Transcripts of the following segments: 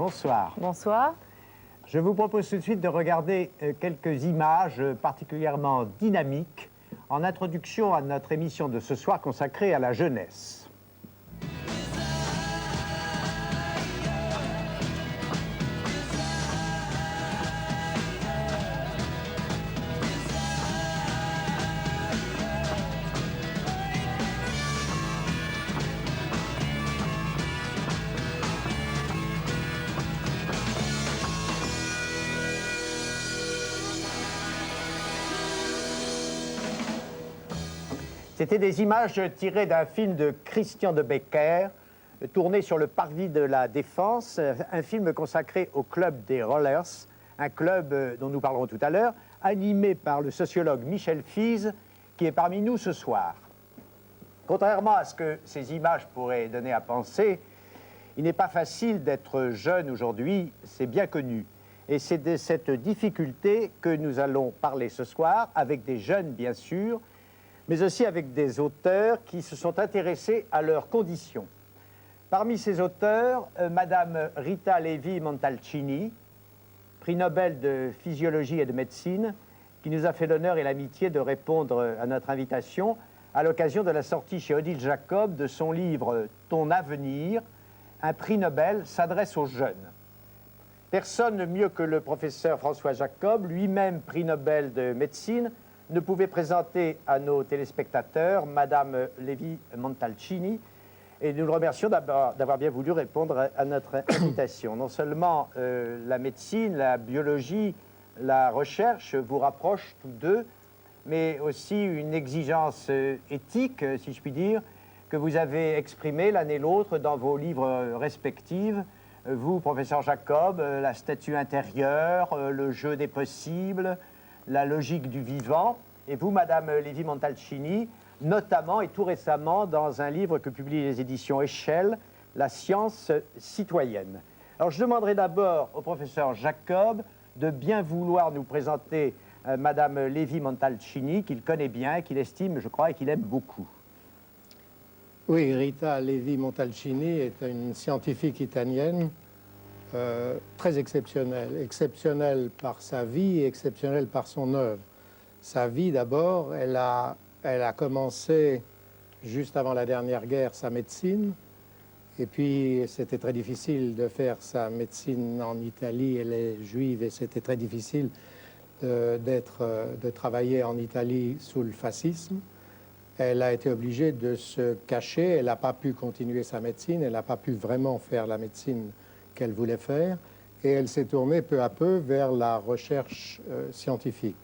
Bonsoir. Bonsoir. Je vous propose tout de suite de regarder quelques images particulièrement dynamiques en introduction à notre émission de ce soir consacrée à la jeunesse. C'était des images tirées d'un film de Christian de Becker, tourné sur le parvis de la Défense, un film consacré au club des Rollers, un club dont nous parlerons tout à l'heure, animé par le sociologue Michel Fize, qui est parmi nous ce soir. Contrairement à ce que ces images pourraient donner à penser, il n'est pas facile d'être jeune aujourd'hui, c'est bien connu. Et c'est de cette difficulté que nous allons parler ce soir, avec des jeunes bien sûr, mais aussi avec des auteurs qui se sont intéressés à leurs conditions. Parmi ces auteurs, Madame Rita Levi-Montalcini, prix Nobel de physiologie et de médecine, qui nous a fait l'honneur et l'amitié de répondre à notre invitation à l'occasion de la sortie chez Odile Jacob de son livre « Ton avenir », un prix Nobel s'adresse aux jeunes. Personne mieux que le professeur François Jacob, lui-même prix Nobel de médecine, ne pouvait présenter à nos téléspectateurs Madame Levi-Montalcini, et nous le remercions d'avoir bien voulu répondre à notre invitation. Non seulement la médecine, la biologie, la recherche vous rapprochent tous deux, mais aussi une exigence éthique, si je puis dire, que vous avez exprimée l'un et l'autre dans vos livres respectifs. Vous, professeur Jacob, la statue intérieure, le jeu des possibles, la logique du vivant, et vous, Madame Levi-Montalcini, notamment et tout récemment dans un livre que publient les éditions Échelle, La science citoyenne. Alors je demanderai d'abord au professeur Jacob de bien vouloir nous présenter Madame Levi-Montalcini, qu'il connaît bien, qu'il estime, je crois, et qu'il aime beaucoup. Oui, Rita Levi-Montalcini est une scientifique italienne très exceptionnelle. Exceptionnelle par sa vie et exceptionnelle par son œuvre. Sa vie, d'abord, elle a commencé juste avant la dernière guerre sa médecine. Et puis, c'était très difficile de faire sa médecine en Italie. Elle est juive et c'était très difficile de travailler en Italie sous le fascisme. Elle a été obligée de se cacher. Elle n'a pas pu continuer sa médecine. Elle n'a pas pu vraiment faire la médecine qu'elle voulait faire. Et elle s'est tournée peu à peu vers la recherche scientifique.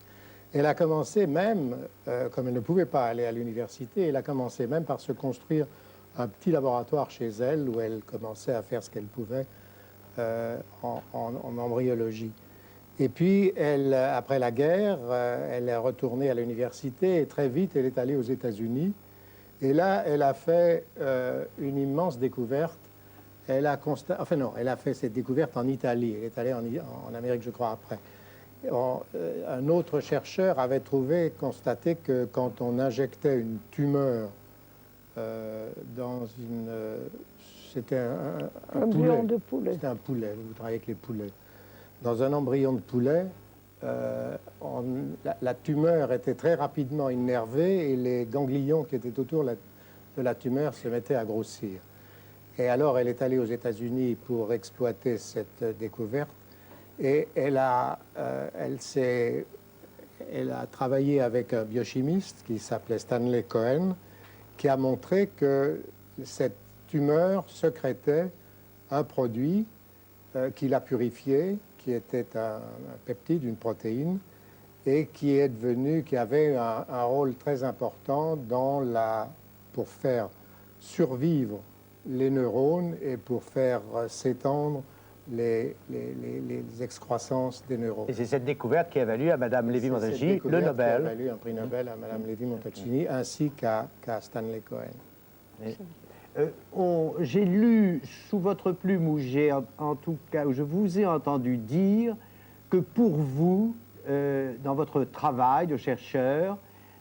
Elle a commencé même, comme elle ne pouvait pas aller à l'université, elle a commencé même par se construire un petit laboratoire chez elle où elle commençait à faire ce qu'elle pouvait en embryologie. Et puis, après la guerre, elle est retournée à l'université et très vite, elle est allée aux États-Unis. Et là, elle a fait une immense découverte. Elle a fait cette découverte en Italie. Elle est allée en Amérique, je crois, après. Un autre chercheur avait constaté que quand on injectait une tumeur dans une... C'était un embryon de poulet. C'était un poulet, vous travaillez avec les poulets. Dans un embryon de poulet, la tumeur était très rapidement innervée et les ganglions qui étaient autour de la tumeur se mettaient à grossir. Et alors, elle est allée aux États-Unis pour exploiter cette découverte. Et elle a travaillé avec un biochimiste qui s'appelait Stanley Cohen, qui a montré que cette tumeur sécrétait un produit qu'il a purifié, qui était un peptide, une protéine, et qui avait un rôle très important pour faire survivre les neurones et pour faire s'étendre les excroissances des neurones. Et c'est cette découverte qui a valu à Mme Levi-Montalcini le Nobel. Qui a valu un prix Nobel à Mme Levi-Montalcini ainsi qu'à Stanley Cohen. J'ai lu sous votre plume, où je vous ai entendu dire que pour vous, dans votre travail de chercheur,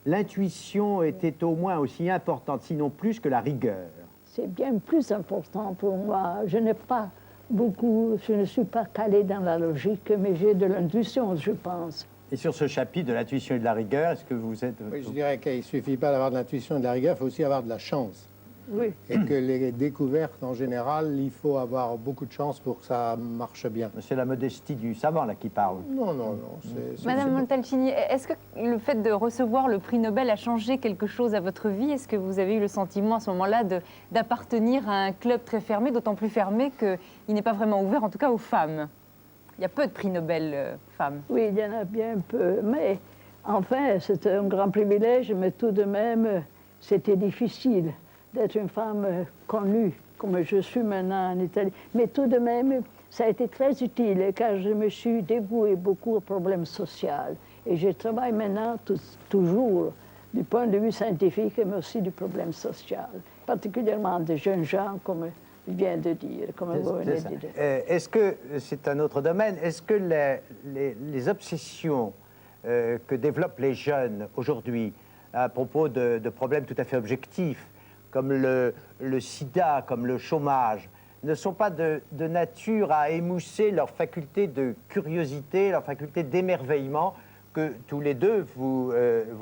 l'intuition était au moins aussi importante, sinon plus que la rigueur. C'est bien plus important pour moi. Je n'ai pas beaucoup. Je ne suis pas calée dans la logique, mais j'ai de l'intuition, je pense. Et sur ce chapitre de l'intuition et de la rigueur, est-ce que vous êtes... Oui, je dirais qu'il ne suffit pas d'avoir de l'intuition et de la rigueur, il faut aussi avoir de la chance. Oui. Et que les découvertes, en général, il faut avoir beaucoup de chance pour que ça marche bien. C'est la modestie du savant, là, qui parle. Non, non, non. Madame Montalcini, est-ce que le fait de recevoir le prix Nobel a changé quelque chose à votre vie? Est-ce que vous avez eu le sentiment à ce moment-là d'appartenir à un club très fermé, d'autant plus fermé qu'il n'est pas vraiment ouvert, en tout cas aux femmes? Il y a peu de prix Nobel femmes. Oui, il y en a bien peu. Mais enfin, c'était un grand privilège, mais tout de même, c'était difficile d'être une femme connue, comme je suis maintenant en Italie. Mais tout de même, ça a été très utile, car je me suis dévouée beaucoup aux problèmes sociaux. Et je travaille maintenant toujours du point de vue scientifique, mais aussi du problème social, particulièrement des jeunes gens, comme je viens de dire, comme vous venez de dire. Est-ce que, c'est un autre domaine, est-ce que les obsessions que développent les jeunes aujourd'hui à propos de problèmes tout à fait objectifs, comme le sida, comme le chômage, ne sont pas de nature à émousser leur faculté de curiosité, leur faculté d'émerveillement, que tous les deux, vous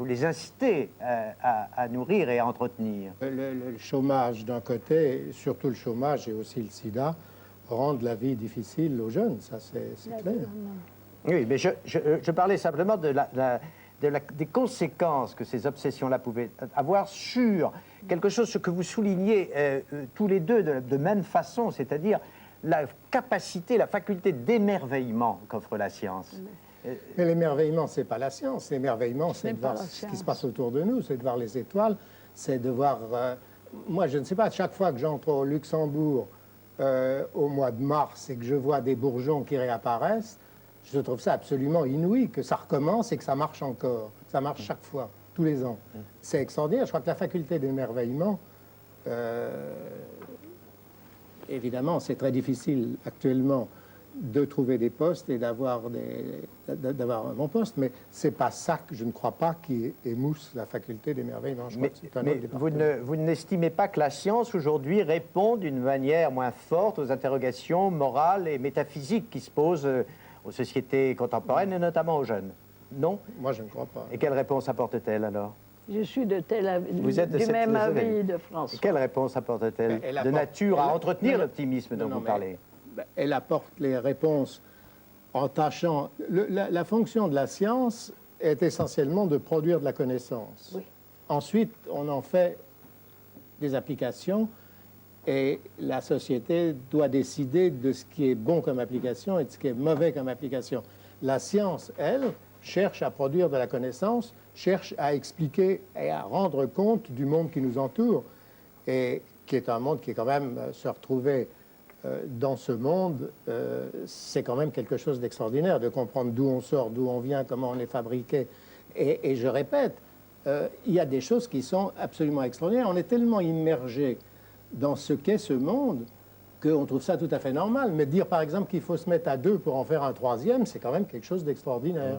les incitez à nourrir et à entretenir? Le chômage d'un côté, surtout le chômage et aussi le sida, rendent la vie difficile aux jeunes, ça c'est clair. Oui, mais je parlais simplement des conséquences que ces obsessions-là pouvaient avoir sur quelque chose ce que vous soulignez tous les deux de même façon, c'est-à-dire la capacité, la faculté d'émerveillement qu'offre la science. Mais l'émerveillement, c'est pas la science. L'émerveillement, c'est de voir ce qui se passe autour de nous, c'est de voir les étoiles, c'est de voir... moi, je ne sais pas, chaque fois que j'entre au Luxembourg au mois de mars et que je vois des bourgeons qui réapparaissent, je trouve ça absolument inouï, que ça recommence et que ça marche encore. Ça marche chaque fois, tous les ans. C'est extraordinaire. Je crois que la faculté d'émerveillement, évidemment, c'est très difficile actuellement de trouver des postes et d'avoir un bon poste, mais c'est pas ça que je ne crois pas qui émousse la faculté d'émerveillement. Je crois que c'est un autre département. Vous n'estimez pas que la science aujourd'hui répond d'une manière moins forte aux interrogations morales et métaphysiques qui se posent aux sociétés contemporaines et notamment aux jeunes? Non? Moi, je ne crois pas. Et quelle réponse apporte-t-elle alors? Je suis de tel avis, Vous êtes du même avis de François. Et quelle réponse apporte-t-elle de nature à entretenir l'optimisme dont vous parlez? Elle apporte les réponses en tâchant... La fonction de la science est essentiellement de produire de la connaissance. Oui. Ensuite, on en fait des applications et la société doit décider de ce qui est bon comme application et de ce qui est mauvais comme application. La science, elle, cherche à produire de la connaissance, cherche à expliquer et à rendre compte du monde qui nous entoure et qui est un monde qui est quand même se retrouver dans ce monde, c'est quand même quelque chose d'extraordinaire de comprendre d'où on sort, d'où on vient, comment on est fabriqué. Et je répète, il y a des choses qui sont absolument extraordinaires. On est tellement immergé dans ce qu'est ce monde qu'on trouve ça tout à fait normal. Mais dire, par exemple, qu'il faut se mettre à deux pour en faire un troisième, c'est quand même quelque chose d'extraordinaire.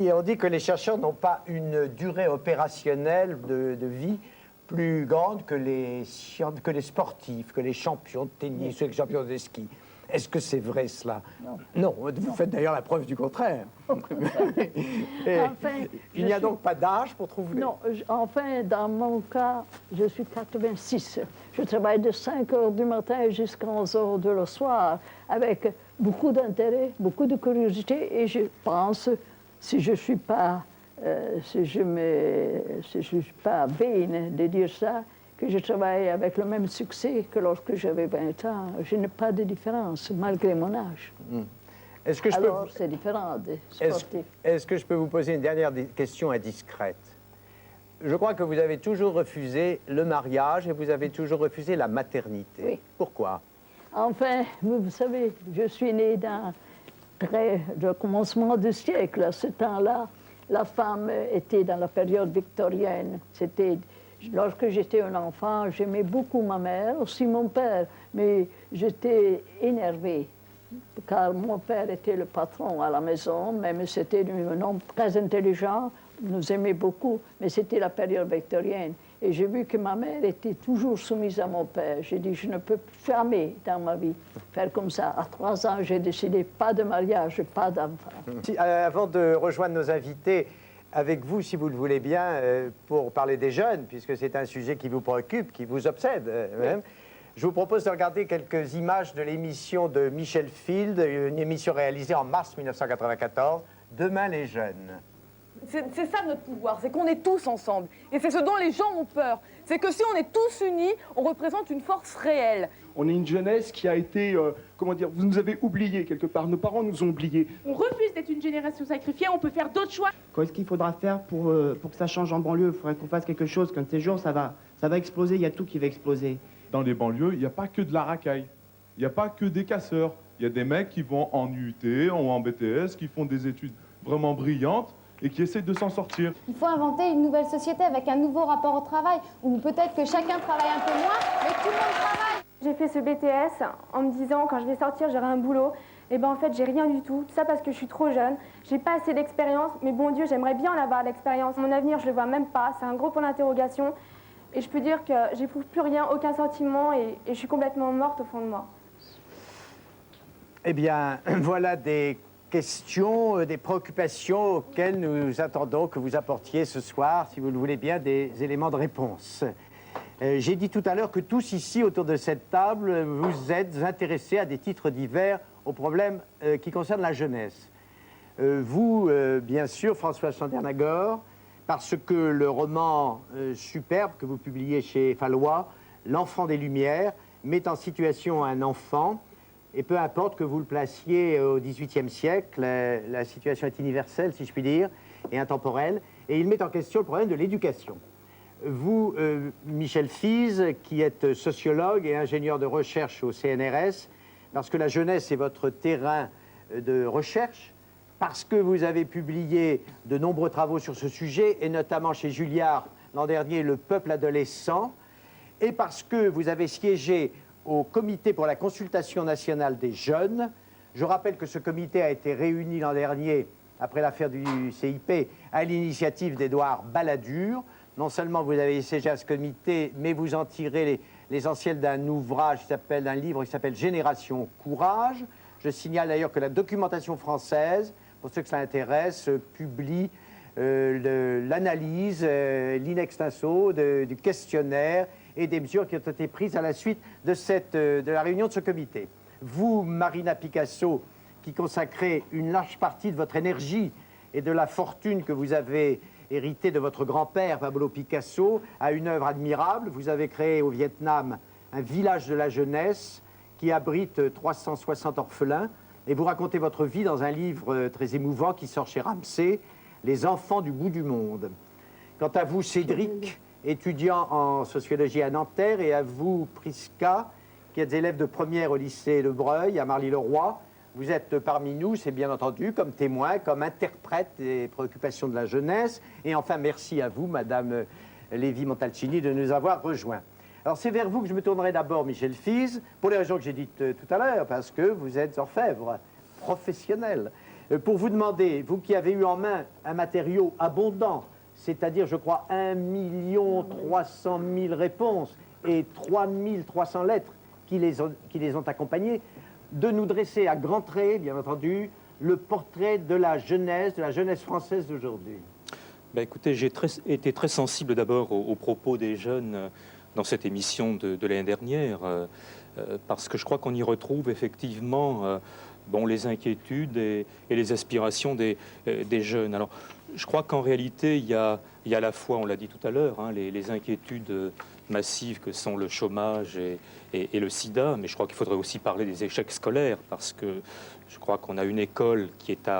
Et on dit que les chercheurs n'ont pas une durée opérationnelle de vie plus grande que les sportifs, que les champions de tennis, que les champions de ski. Est-ce que c'est vrai cela? Non. Vous faites d'ailleurs la preuve du contraire. Enfin, il n'y a donc pas d'âge pour trouver... Non, enfin, dans mon cas, je suis 86. Je travaille de 5 heures du matin jusqu'à 11 heures de le soir, avec beaucoup d'intérêt, beaucoup de curiosité, et je pense, si je ne suis pas... si je suis pas vaine de dire ça, que je travaille avec le même succès que lorsque j'avais 20 ans. Je n'ai pas de différence, malgré mon âge. Est-ce que Alors, c'est différent des sportifs. Est-ce que je peux vous poser une dernière question indiscrète? Je crois que vous avez toujours refusé le mariage et vous avez toujours refusé la maternité. Oui. Pourquoi? Enfin, vous savez, je suis née dans le commencement du siècle. À ce temps-là, la femme était dans la période victorienne. Lorsque j'étais un enfant, j'aimais beaucoup ma mère, aussi mon père, mais j'étais énervée, car mon père était le patron à la maison, même c'était un homme très intelligent, nous aimait beaucoup, mais c'était la période victorienne. Et j'ai vu que ma mère était toujours soumise à mon père. J'ai dit, je ne peux jamais dans ma vie faire comme ça. À 3 ans, j'ai décidé pas de mariage, pas d'enfant. Avant de rejoindre nos invités, avec vous, si vous le voulez bien, pour parler des jeunes, puisque c'est un sujet qui vous préoccupe, qui vous obsède même, je vous propose de regarder quelques images de l'émission de Michel Field, une émission réalisée en mars 1994, Demain les jeunes. C'est ça notre pouvoir, c'est qu'on est tous ensemble. Et c'est ce dont les gens ont peur. C'est que si on est tous unis, on représente une force réelle. On est une jeunesse qui a été, comment dire, vous nous avez oubliés quelque part, nos parents nous ont oubliés. On refuse d'être une génération sacrifiée, on peut faire d'autres choix. Qu'est-ce qu'il faudra faire pour que ça change en banlieue? Il faudrait qu'on fasse quelque chose, qu'un de ces jours, ça va exploser, il y a tout qui va exploser. Dans les banlieues, il n'y a pas que de la racaille, il n'y a pas que des casseurs. Il y a des mecs qui vont en UT, ou en BTS, qui font des études vraiment brillantes, et qui essaient de s'en sortir. Il faut inventer une nouvelle société avec un nouveau rapport au travail, où peut-être que chacun travaille un peu moins, mais tout le monde travaille. J'ai fait ce BTS en me disant, quand je vais sortir, j'aurai un boulot. Et ben en fait, j'ai rien du tout. Tout ça parce que je suis trop jeune. J'ai pas assez d'expérience, mais bon Dieu, j'aimerais bien en avoir l'expérience. Mon avenir, je le vois même pas. C'est un gros point d'interrogation. Et je peux dire que j'éprouve plus rien, aucun sentiment, et je suis complètement morte au fond de moi. Eh bien, voilà des questions, des préoccupations auxquelles nous attendons que vous apportiez ce soir, si vous le voulez bien, des éléments de réponse. J'ai dit tout à l'heure que tous ici, autour de cette table, vous êtes intéressés à des titres divers aux problèmes qui concernent la jeunesse. Vous, bien sûr, François Chandernagor, parce que le roman superbe que vous publiez chez Fallois, L'enfant des Lumières, met en situation un enfant. Et peu importe que vous le placiez au XVIIIe siècle, la situation est universelle, si je puis dire, et intemporelle. Et il met en question le problème de l'éducation. Vous, Michel Fize, qui êtes sociologue et ingénieur de recherche au CNRS, parce que la jeunesse est votre terrain de recherche, parce que vous avez publié de nombreux travaux sur ce sujet, et notamment chez Julliard l'an dernier, Le peuple adolescent, et parce que vous avez siégé au Comité pour la consultation nationale des jeunes. Je rappelle que ce comité a été réuni l'an dernier, après l'affaire du CIP, à l'initiative d'Édouard Balladur. Non seulement vous avez siégé à ce comité, mais vous en tirez les anciennes d'un ouvrage, d'un livre qui s'appelle Génération Courage. Je signale d'ailleurs que la documentation française, pour ceux que cela intéresse, publie l'analyse, l'in extenso du questionnaire et des mesures qui ont été prises à la suite de la réunion de ce comité. Vous, Marina Picasso, qui consacrez une large partie de votre énergie et de la fortune que vous avez héritée de votre grand-père, Pablo Picasso, à une œuvre admirable. Vous avez créé au Vietnam un village de la jeunesse qui abrite 360 orphelins. Et vous racontez votre vie dans un livre très émouvant qui sort chez Ramsay, Les enfants du bout du monde. Quant à vous, Cédric, étudiant en sociologie à Nanterre, et à vous, Prisca, qui êtes élève de première au lycée Le Breuil, à Marly-le-Roi. Vous êtes parmi nous, c'est bien entendu, comme témoin, comme interprète des préoccupations de la jeunesse. Et enfin, merci à vous, Madame Lévy-Montalcini, de nous avoir rejoints. Alors, c'est vers vous que je me tournerai d'abord, Michel Fize, pour les raisons que j'ai dites tout à l'heure, parce que vous êtes orfèvre professionnel. Pour vous demander, vous qui avez eu en main un matériau abondant, c'est-à-dire, je crois, 1 300 000 réponses et 3 300 lettres qui les ont accompagnées, de nous dresser à grands traits, bien entendu, le portrait de la jeunesse française d'aujourd'hui. Ben écoutez, j'ai été très sensible d'abord aux propos des jeunes dans cette émission de l'année dernière, parce que je crois qu'on y retrouve effectivement les inquiétudes et les aspirations des jeunes. Alors, je crois qu'en réalité, il y a à la fois, on l'a dit tout à l'heure, les inquiétudes massives que sont le chômage et le sida, mais je crois qu'il faudrait aussi parler des échecs scolaires, parce que je crois qu'on a une école qui est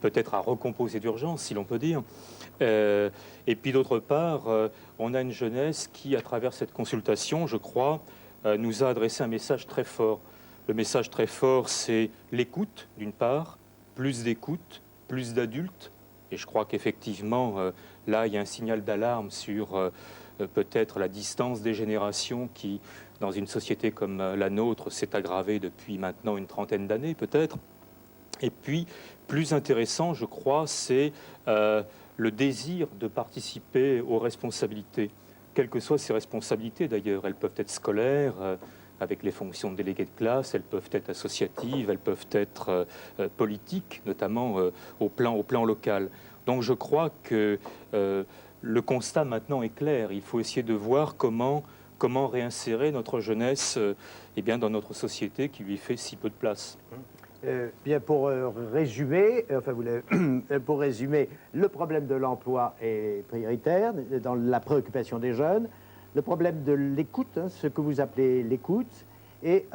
peut-être à recomposer d'urgence, si l'on peut dire. Et puis d'autre part, on a une jeunesse qui, à travers cette consultation, je crois, nous a adressé un message très fort. Le message très fort, c'est l'écoute, d'une part, plus d'écoute, plus d'adultes. Et je crois qu'effectivement, là, il y a un signal d'alarme sur peut-être la distance des générations qui, dans une société comme la nôtre, s'est aggravée depuis maintenant une trentaine d'années, peut-être. Et puis, plus intéressant, je crois, c'est le désir de participer aux responsabilités. quelles que soient ses responsabilités d'ailleurs. Elles peuvent être scolaires, avec les fonctions de délégué de classe, elles peuvent être associatives, elles peuvent être politiques, notamment au plan local. Donc je crois que le constat maintenant est clair. Il faut essayer de voir comment réinsérer notre jeunesse eh bien, dans notre société qui lui fait si peu de place. Bien, pour résumer, pour résumer, le problème de l'emploi est prioritaire dans la préoccupation des jeunes. Le problème de l'écoute, hein, ce que vous appelez l'écoute, et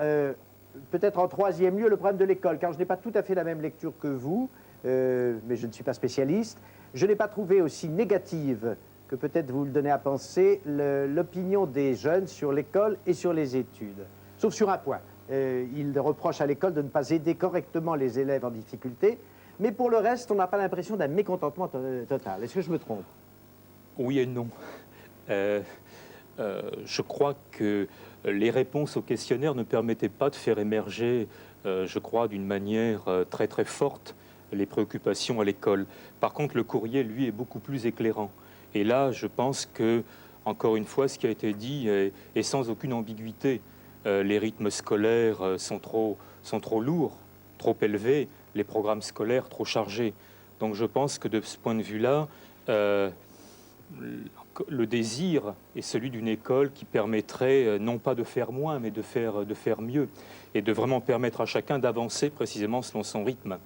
peut-être en troisième lieu, le problème de l'école, car je n'ai pas tout à fait la même lecture que vous, mais je ne suis pas spécialiste. Je n'ai pas trouvé aussi négative que peut-être vous le donnez à penser l'opinion des jeunes sur l'école et sur les études, sauf sur un point. Ils reprochent à l'école de ne pas aider correctement les élèves en difficulté, mais pour le reste, on n'a pas l'impression d'un mécontentement total. Est-ce que je me trompe? Oui et non. Je crois que les réponses aux questionnaires ne permettaient pas de faire émerger, je crois, d'une manière très très forte les préoccupations à l'école. Par contre, le courrier, lui, est beaucoup plus éclairant. Et là, je pense que, encore une fois, ce qui a été dit est sans aucune ambiguïté. Les rythmes scolaires sont trop lourds, trop élevés, les programmes scolaires trop chargés. Donc je pense que de ce point de vue-là, le désir est celui d'une école qui permettrait non pas de faire moins, mais de faire mieux, et de vraiment permettre à chacun d'avancer précisément selon son rythme.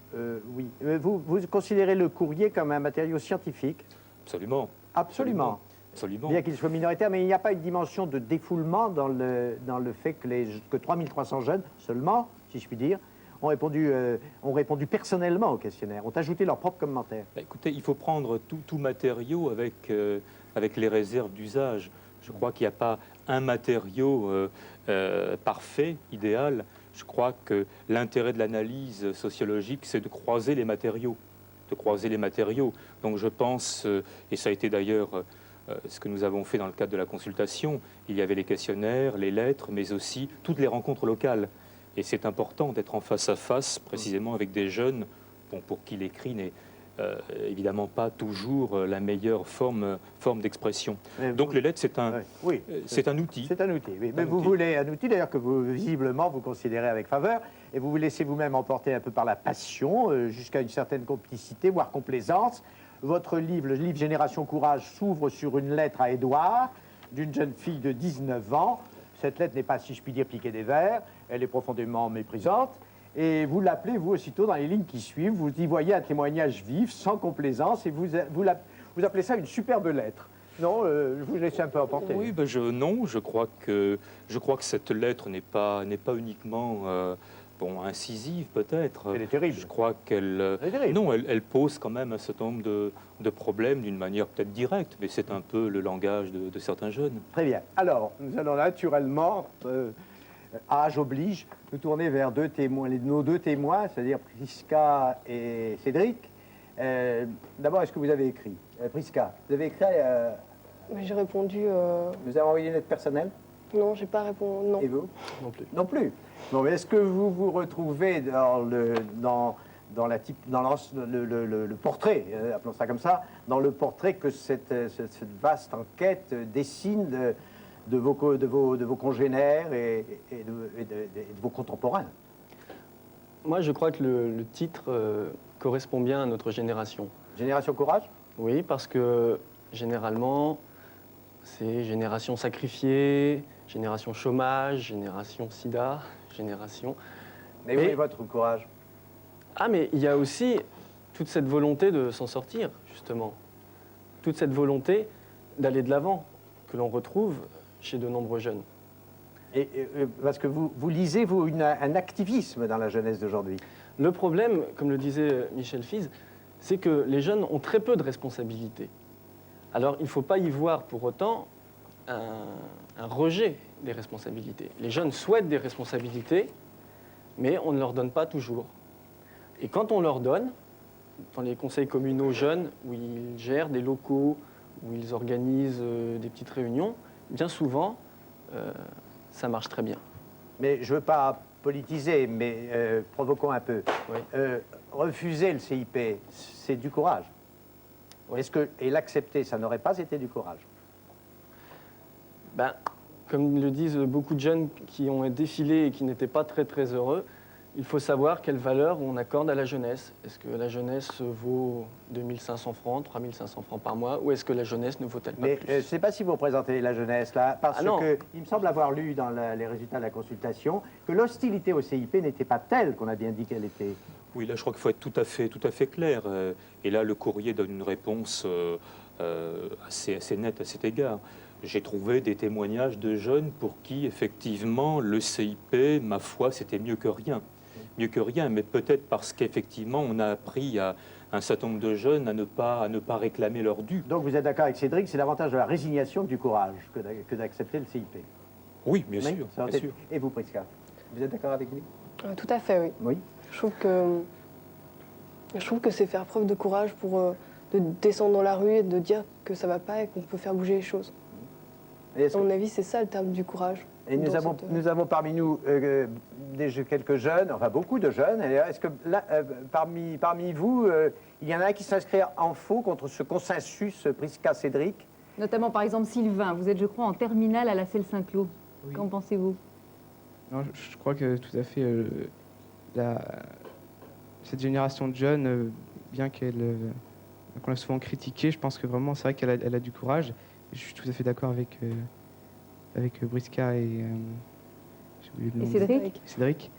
Oui. Vous considérez le courrier comme un matériau scientifique? Absolument. Absolument. Absolument. Bien qu'il soit minoritaire, mais il n'y a pas une dimension de défoulement dans le fait que 3300 jeunes seulement, si je puis dire, ont répondu personnellement au questionnaire, ont ajouté leurs propres commentaires. Écoutez, il faut prendre tout matériau avec les réserves d'usage. Je crois qu'il n'y a pas un matériau parfait, idéal. Je crois que l'intérêt de l'analyse sociologique, c'est de croiser les matériaux. Donc je pense, et ça a été d'ailleurs ce que nous avons fait dans le cadre de la consultation, il y avait les questionnaires, les lettres, mais aussi toutes les rencontres locales. Et c'est important d'être en face à face, précisément avec des jeunes, pour qui l'écrit n'est évidemment pas toujours la meilleure forme d'expression. Donc les lettres, c'est un outil. C'est un outil, oui. Mais vous voulez un outil d'ailleurs que vous, visiblement, vous considérez avec faveur, et vous vous laissez vous-même emporter un peu par la passion, jusqu'à une certaine complicité, voire complaisance. Votre livre, le livre Génération Courage, s'ouvre sur une lettre à Édouard, d'une jeune fille de 19 ans. Cette lettre n'est pas, si je puis dire, piquée des vers, elle est profondément méprisante. Et vous l'appelez, vous, aussitôt, dans les lignes qui suivent, vous y voyez un témoignage vif, sans complaisance, et vous appelez ça une superbe lettre. Non, je vous laisse un peu emporter. Oui, ben non, je crois que cette lettre n'est pas uniquement incisive, peut-être. Elle est terrible. Je crois qu'elle pose quand même un certain nombre de problèmes d'une manière peut-être directe, mais c'est un peu le langage de certains jeunes. Très bien. Alors, nous allons naturellement, âge oblige, nous tourner vers nos deux témoins, c'est-à-dire Prisca et Cédric. D'abord, est-ce que vous avez écrit? Prisca, vous avez écrit J'ai répondu... Vous avez envoyé une lettre personnelle? Non, j'ai pas répondu. Non. Et vous? Non plus. Non plus. Bon, mais est-ce que vous vous retrouvez dans le portrait, appelons ça comme ça, dans le portrait que cette vaste enquête dessine de vos congénères et de vos contemporains? Moi, je crois que le titre correspond bien à notre génération. Génération Courage? Oui, parce que généralement, c'est génération sacrifiée, génération chômage, génération sida, génération... Mais où est votre courage? Ah, mais il y a aussi toute cette volonté de s'en sortir, justement. Toute cette volonté d'aller de l'avant, que l'on retrouve chez de nombreux jeunes. Et parce que vous lisez, vous, un activisme dans la jeunesse d'aujourd'hui. Le problème, comme le disait Michel Fize, c'est que les jeunes ont très peu de responsabilités. Alors, il ne faut pas y voir pour autant un rejet des responsabilités. Les jeunes souhaitent des responsabilités, mais on ne leur donne pas toujours. Et quand on leur donne, dans les conseils communaux jeunes, où ils gèrent des locaux, où ils organisent des petites réunions, bien souvent, ça marche très bien. Mais je ne veux pas politiser, mais provoquons un peu. Oui. Refuser le CIP, c'est du courage. Oui. Et l'accepter, ça n'aurait pas été du courage? Ben, comme le disent beaucoup de jeunes qui ont défilé et qui n'étaient pas très très heureux, il faut savoir quelle valeur on accorde à la jeunesse. Est-ce que la jeunesse vaut 2500 francs, 3500 francs par mois, ou est-ce que la jeunesse ne vaut-elle pas plus? Je ne sais pas si vous représentez la jeunesse là, parce non. qu'il me semble avoir lu dans les résultats de la consultation que l'hostilité au CIP n'était pas telle qu'on a bien dit qu'elle était. Oui, là, je crois qu'il faut être tout à fait clair. Et là, le courrier donne une réponse assez nette à cet égard. J'ai trouvé des témoignages de jeunes pour qui, effectivement, le CIP, ma foi, c'était mieux que rien. Mieux que rien, mais peut-être parce qu'effectivement, on a appris à un certain nombre de jeunes à ne pas réclamer leur dû. Donc vous êtes d'accord avec Cédric, c'est davantage de la résignation que du courage que d'accepter le CIP. Oui, bien sûr. Et vous, Prisca, vous êtes d'accord avec lui? Tout à fait, oui. Oui. Je trouve que c'est faire preuve de courage pour de descendre dans la rue et de dire que ça va pas et qu'on peut faire bouger les choses. À mon avis, c'est ça le terme du courage. Et nous avons parmi nous quelques jeunes, enfin beaucoup de jeunes. Est-ce que là, parmi vous, il y en a un qui s'inscrit en faux contre ce consensus Prisca-Cédric? Notamment, par exemple, Sylvain. Vous êtes, je crois, en terminale à la Selle Saint-Cloud. Oui. Qu'en pensez-vous? Non, je crois que tout à fait, cette génération de jeunes, bien qu'on l'a souvent critiquée, je pense que vraiment, c'est vrai qu'elle a du courage. Je suis tout à fait d'accord avec Prisca et j'ai oublié le nom. Cédric.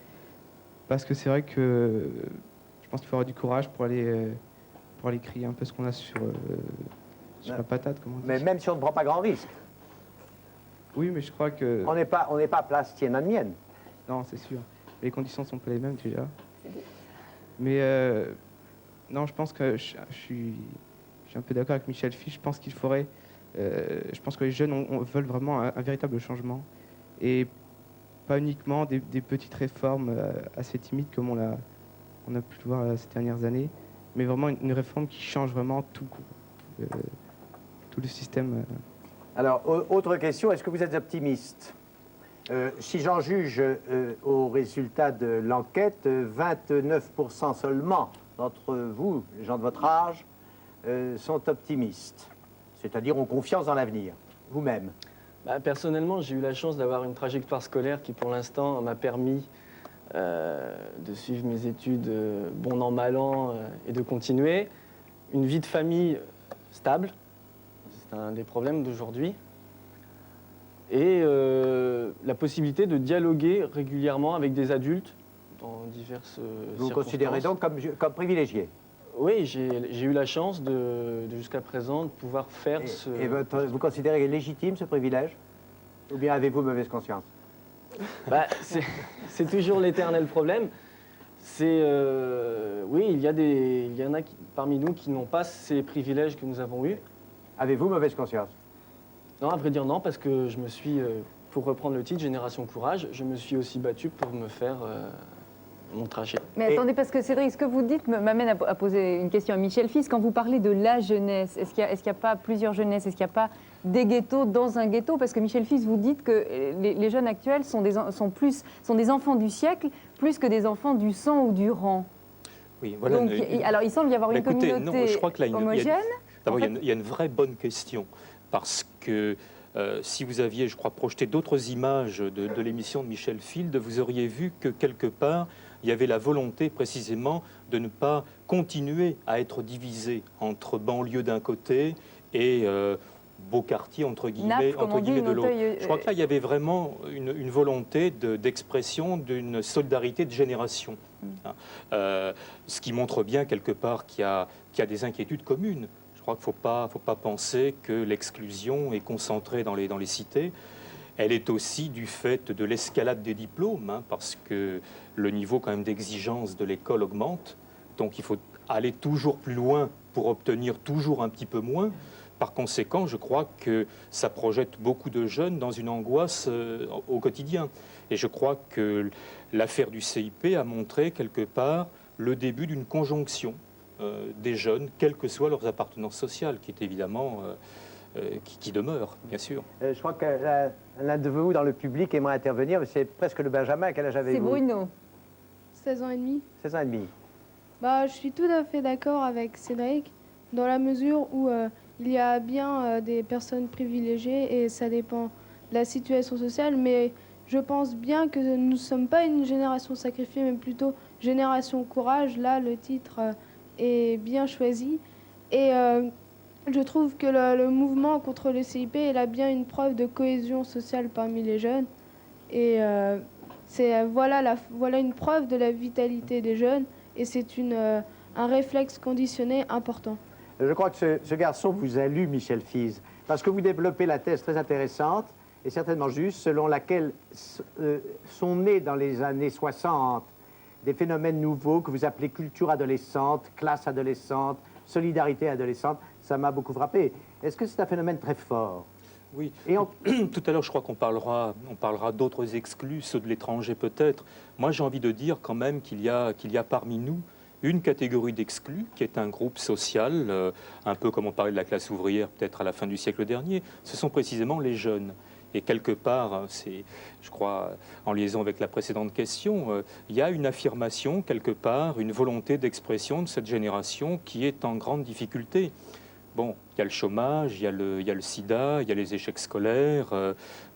Parce que c'est vrai que je pense qu'il faut avoir du courage pour aller crier un peu ce qu'on a sur la patate, comme on dit. Mais même si on ne prend pas grand risque. Oui, mais je crois que... On n'est pas place Tiananmen. Non, c'est sûr. Les conditions sont pas les mêmes déjà. Mais non, je pense que je suis un peu d'accord avec Michel Fish. Je pense qu'il faudrait... je pense que les jeunes veulent vraiment un véritable changement. Et pas uniquement des petites réformes assez timides comme on a pu le voir ces dernières années, mais vraiment une réforme qui change vraiment tout le système. Alors, autre question, est-ce que vous êtes optimiste? Si j'en juge au résultat de l'enquête, 29% seulement d'entre vous, les gens de votre âge, sont optimistes, c'est-à-dire ont confiance dans l'avenir, vous-même. Personnellement, j'ai eu la chance d'avoir une trajectoire scolaire qui, pour l'instant, m'a permis de suivre mes études bon an, mal an et de continuer. Une vie de famille stable, c'est un des problèmes d'aujourd'hui. Et la possibilité de dialoguer régulièrement avec des adultes dans diverses circonstances. Vous vous considérez donc comme privilégié? Oui, j'ai eu la chance jusqu'à présent de pouvoir faire ce... Et vous considérez légitime ce privilège? Ou bien avez-vous mauvaise conscience? C'est toujours l'éternel problème. Oui, il y en a parmi nous qui n'ont pas ces privilèges que nous avons eus. Avez-vous mauvaise conscience? Non, à vrai dire non, parce que je me suis, pour reprendre le titre Génération Courage, je me suis aussi battu pour me faire mon trajet. Mais attendez, parce que Cédric, ce que vous dites m'amène à poser une question à Michel Fish. Quand vous parlez de la jeunesse, est-ce qu'il n'y a pas plusieurs jeunesses? Est-ce qu'il n'y a pas des ghettos dans un ghetto? Parce que Michel Fish, vous dites que les jeunes actuels sont des enfants du siècle plus que des enfants du sang ou du rang. Oui, voilà. Donc, alors, il semble y avoir une communauté non, je crois que là, homogène. D'abord, il y a une vraie bonne question. Parce que si vous aviez, je crois, projeté d'autres images de l'émission de Michel Field, vous auriez vu que quelque part, il y avait la volonté précisément de ne pas continuer à être divisé entre banlieue d'un côté et beau quartier entre guillemets, de l'autre. Je crois que là, il y avait vraiment une volonté d'expression d'une solidarité de génération. Ce qui montre bien quelque part qu'il y a des inquiétudes communes. Je crois qu'il ne faut pas penser que l'exclusion est concentrée dans les cités. Elle est aussi du fait de l'escalade des diplômes, parce que le niveau quand même d'exigence de l'école augmente. Donc il faut aller toujours plus loin pour obtenir toujours un petit peu moins. Par conséquent, je crois que ça projette beaucoup de jeunes dans une angoisse au quotidien. Et je crois que l'affaire du CIP a montré quelque part le début d'une conjonction des jeunes, quelles que soient leurs appartenances sociales, qui est évidemment... qui demeure, bien sûr. Je crois que l'un de vous dans le public aimerait intervenir, mais c'est presque le Benjamin. Quel âge avez-vous? C'est Bruno. 16 ans et demi. 16 ans et demi. Je suis tout à fait d'accord avec Cédric, dans la mesure où il y a bien des personnes privilégiées et ça dépend la situation sociale, mais je pense bien que nous ne sommes pas une génération sacrifiée, mais plutôt génération courage. Là, le titre est bien choisi. Et je trouve que le mouvement contre le CIP est là bien une preuve de cohésion sociale parmi les jeunes. Et voilà une preuve de la vitalité des jeunes. Et c'est un réflexe conditionné important. Je crois que ce garçon vous a lu, Michel Fize, parce que vous développez la thèse très intéressante, et certainement juste, selon laquelle sont nés dans les années 60 des phénomènes nouveaux que vous appelez culture adolescente, classe adolescente, solidarité adolescente. Ça m'a beaucoup frappé. Est-ce que c'est un phénomène très fort? Oui. Tout à l'heure, je crois qu'on parlera d'autres exclus, ceux de l'étranger peut-être. Moi, j'ai envie de dire quand même qu'il y a parmi nous une catégorie d'exclus qui est un groupe social, un peu comme on parlait de la classe ouvrière peut-être à la fin du siècle dernier. Ce sont précisément les jeunes. Et quelque part, c'est, je crois, en liaison avec la précédente question, il y a une affirmation quelque part, une volonté d'expression de cette génération qui est en grande difficulté. Bon, il y a le chômage, il y a le sida, il y a les échecs scolaires,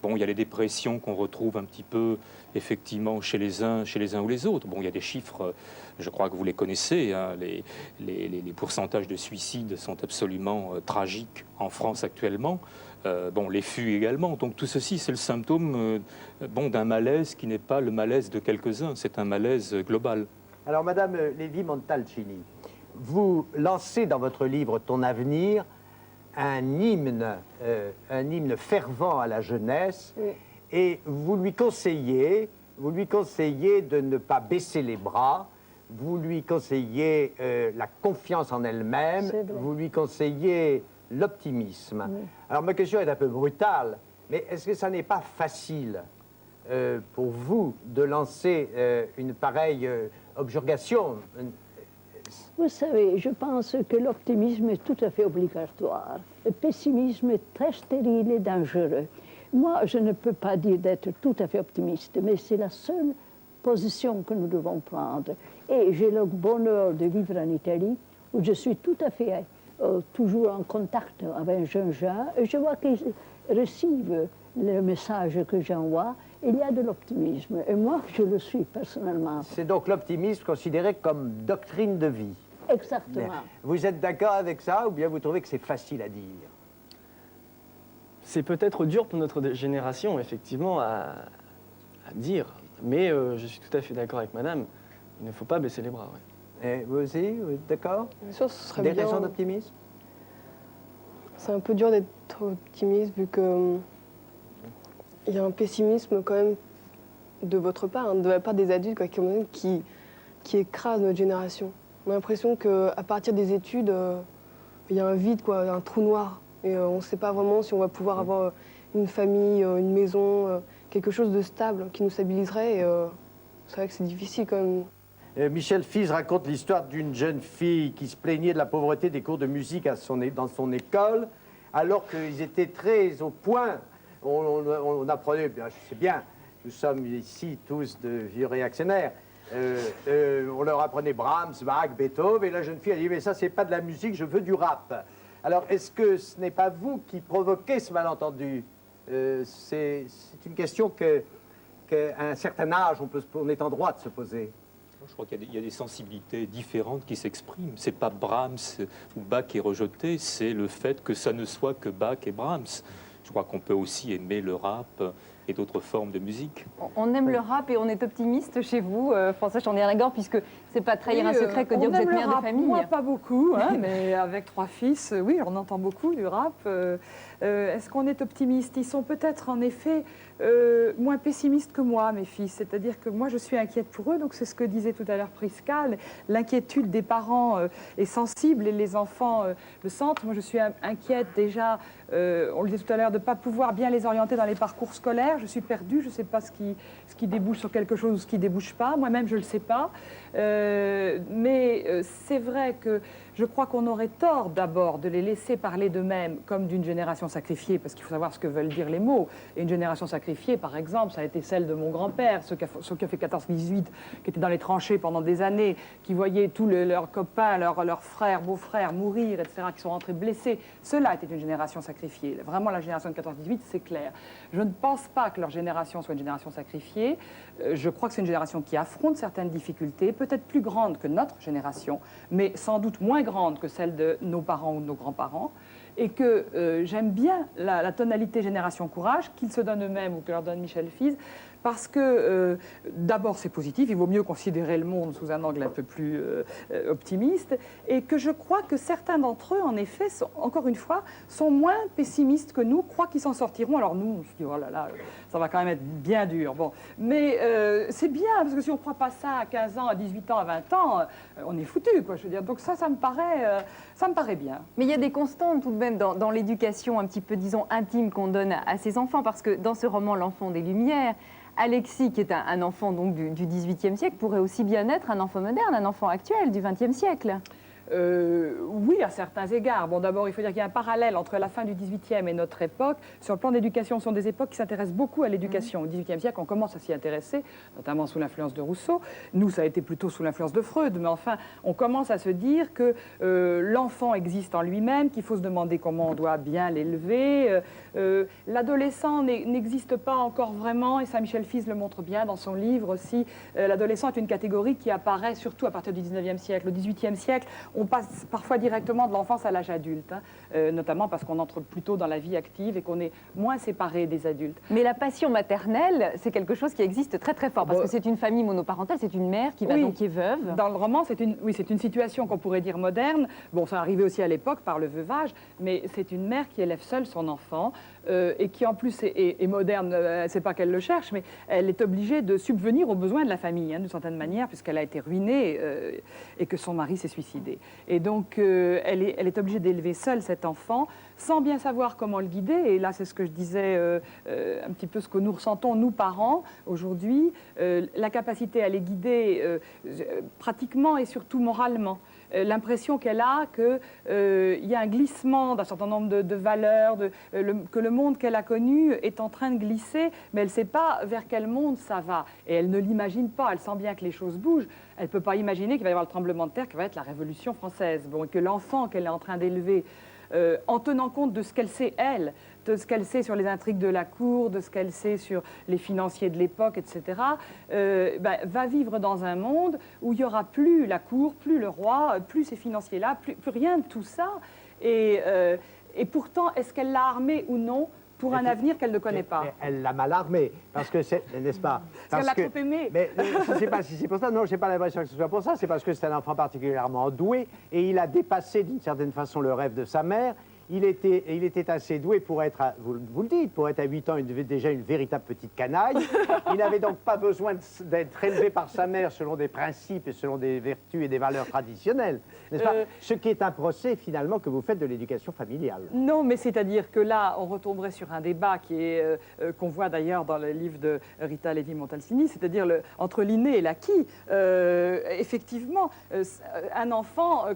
bon, il y a les dépressions qu'on retrouve un petit peu effectivement chez les uns ou les autres. Bon, il y a des chiffres, je crois que vous les connaissez, hein, les pourcentages de suicides sont absolument tragiques en France actuellement. Bon, les fûts également. Donc tout ceci, c'est le symptôme d'un malaise qui n'est pas le malaise de quelques-uns, c'est un malaise global. Alors, Madame Lévy-Montalcini, vous lancez dans votre livre « Ton avenir » un hymne fervent à la jeunesse, oui. Et vous lui conseillez de ne pas baisser les bras, vous lui conseillez la confiance en elle-même, vous lui conseillez l'optimisme. Oui. Alors ma question est un peu brutale, mais est-ce que ça n'est pas facile pour vous de lancer une pareille objurgation? Vous savez, je pense que l'optimisme est tout à fait obligatoire. Le pessimisme est très stérile et dangereux. Moi, je ne peux pas dire d'être tout à fait optimiste, mais c'est la seule position que nous devons prendre. Et j'ai le bonheur de vivre en Italie, où je suis tout à fait toujours en contact avec un jeune gens, et je vois qu'ils reçoivent le message que j'envoie. Il y a de l'optimisme, et moi, je le suis personnellement. C'est donc l'optimisme considéré comme doctrine de vie. Exactement. Mais vous êtes d'accord avec ça, ou bien vous trouvez que c'est facile à dire? C'est peut-être dur pour notre génération, effectivement, à dire, mais je suis tout à fait d'accord avec madame, il ne faut pas baisser les bras. Ouais. Et vous aussi, vous êtes d'accord? Bien sûr, ce serait des bien. Raisons d'optimisme? C'est un peu dur d'être optimiste, vu que il y a un pessimisme quand même de votre part, hein, de la part des adultes quoi, qui écrase notre génération. On a l'impression qu'à partir des études, il y a un vide, quoi, un trou noir. Et on ne sait pas vraiment si on va pouvoir avoir une famille, une maison, quelque chose de stable qui nous stabiliserait. Et c'est vrai que c'est difficile quand même. Michel Fize raconte l'histoire d'une jeune fille qui se plaignait de la pauvreté des cours de musique dans son école, alors qu'ils étaient très au point. On apprenait, c'est bien, nous sommes ici tous de vieux réactionnaires, on leur apprenait Brahms, Bach, Beethoven, et la jeune fille a dit, mais ça c'est pas de la musique, je veux du rap. Alors est-ce que ce n'est pas vous qui provoquez ce malentendu? C'est une question qu'à un certain âge on est en droit de se poser. Je crois qu'il y a des sensibilités différentes qui s'expriment. C'est pas Brahms ou Bach qui est rejeté, c'est le fait que ça ne soit que Bach et Brahms. Je crois qu'on peut aussi aimer le rap et d'autres formes de musique. On aime le rap et on est optimiste chez vous, François Chandelier-Lagor, puisque c'est pas trahir un secret que dire que vous êtes mère de famille. Moi, pas beaucoup, hein, mais avec 3 fils, oui, on entend beaucoup du rap. Est-ce qu'on est optimiste? Ils sont peut-être en effet moins pessimistes que moi, mes fils. C'est-à-dire que moi, je suis inquiète pour eux. Donc, c'est ce que disait tout à l'heure Prisca. L'inquiétude des parents est sensible et les enfants le sentent. Moi, je suis inquiète déjà, on le disait tout à l'heure, de ne pas pouvoir bien les orienter dans les parcours scolaires. Je suis perdue, je ne sais pas ce qui débouche sur quelque chose ou ce qui ne débouche pas. Moi-même, je ne le sais pas. Mais c'est vrai que je crois qu'on aurait tort d'abord de les laisser parler d'eux-mêmes comme d'une génération sacrifiée, parce qu'il faut savoir ce que veulent dire les mots. Et une génération sacrifiée, par exemple, ça a été celle de mon grand-père, ceux qui ont fait 14-18, qui étaient dans les tranchées pendant des années, qui voyaient tous leurs copains, leurs frères, beaux-frères mourir, etc., qui sont rentrés blessés. Cela était une génération sacrifiée. Vraiment, la génération de 14-18, c'est clair. Je ne pense pas que leur génération soit une génération sacrifiée. Je crois que c'est une génération qui affronte certaines difficultés, peut-être plus grandes que notre génération, mais sans doute moins grande que celle de nos parents ou de nos grands-parents, et que j'aime bien la tonalité génération courage qu'ils se donnent eux-mêmes ou que leur donne Michel Fize, parce que d'abord c'est positif, il vaut mieux considérer le monde sous un angle un peu plus optimiste, et que je crois que certains d'entre eux, en effet, encore une fois, sont moins pessimistes que nous, croient qu'ils s'en sortiront. Alors nous, on se dit, oh là là, ça va quand même être bien dur. Bon. Mais c'est bien, parce que si on ne croit pas ça à 15 ans, à 18 ans, à 20 ans, on est foutu, quoi, je veux dire. Donc ça me paraît bien. Mais il y a des constantes tout de même dans l'éducation un petit peu, disons, intime qu'on donne à ses enfants, parce que dans ce roman, L'Enfant des Lumières, Alexis, qui est un enfant donc du XVIIIe siècle, pourrait aussi bien être un enfant moderne, un enfant actuel du XXe siècle. Oui, à certains égards. Bon, d'abord, il faut dire qu'il y a un parallèle entre la fin du XVIIIe et notre époque. Sur le plan d'éducation, ce sont des époques qui s'intéressent beaucoup à l'éducation. Au XVIIIe siècle, on commence à s'y intéresser, notamment sous l'influence de Rousseau. Nous, ça a été plutôt sous l'influence de Freud. Mais enfin, on commence à se dire que l'enfant existe en lui-même, qu'il faut se demander comment on doit bien l'élever. L'adolescent n'existe pas encore vraiment, et Saint-Michel Fize le montre bien dans son livre aussi. L'adolescent est une catégorie qui apparaît surtout à partir du XIXe siècle. Au XVIIIe siècle, on passe parfois directement de l'enfance à l'âge adulte, notamment parce qu'on entre plutôt dans la vie active et qu'on est moins séparé des adultes. Mais la passion maternelle, c'est quelque chose qui existe très très fort, parce que c'est une famille monoparentale, c'est une mère qui est veuve. Dans le roman, c'est une situation qu'on pourrait dire moderne. Bon, ça arrivait aussi à l'époque par le veuvage, mais c'est une mère qui élève seule son enfant et qui en plus est moderne, c'est pas qu'elle le cherche, mais elle est obligée de subvenir aux besoins de la famille, d'une certaine manière, puisqu'elle a été ruinée et que son mari s'est suicidé. Et donc, elle est obligée d'élever seule cet enfant, sans bien savoir comment le guider. Et là, c'est ce que je disais, un petit peu ce que nous ressentons, nous parents, aujourd'hui, la capacité à les guider pratiquement et surtout moralement. L'impression qu'elle a qu'il y a un glissement d'un certain nombre de valeurs, que le monde qu'elle a connu est en train de glisser, mais elle ne sait pas vers quel monde ça va. Et elle ne l'imagine pas, elle sent bien que les choses bougent. Elle ne peut pas imaginer qu'il va y avoir le tremblement de terre, qui va être la Révolution française. Bon, et que l'enfant qu'elle est en train d'élever, en tenant compte de ce qu'elle sait, elle, de ce qu'elle sait sur les intrigues de la cour, de ce qu'elle sait sur les financiers de l'époque, etc., va vivre dans un monde où il n'y aura plus la cour, plus le roi, plus ces financiers-là, plus rien de tout ça. Et pourtant, est-ce qu'elle l'a armé ou non pour un avenir qu'elle ne connaît pas? Elle l'a mal armé, parce que c'est, n'est-ce pas? Parce qu'elle l'a trop aimé. Mais je ne sais pas si c'est pour ça, non, je n'ai pas l'impression que ce soit pour ça, c'est parce que c'est un enfant particulièrement doué, et il a dépassé d'une certaine façon le rêve de sa mère. Il était assez doué pour être, vous le dites, pour être à 8 ans, il devait déjà une véritable petite canaille. Il n'avait donc pas besoin d'être élevé par sa mère selon des principes et selon des vertus et des valeurs traditionnelles, n'est-ce pas? Ce qui est un procès, finalement, que vous faites de l'éducation familiale. Non, mais c'est-à-dire que là, on retomberait sur un débat qu'on voit d'ailleurs dans le livre de Rita Levi-Montalcini, c'est-à-dire entre l'inné et l'acquis. Effectivement, un enfant,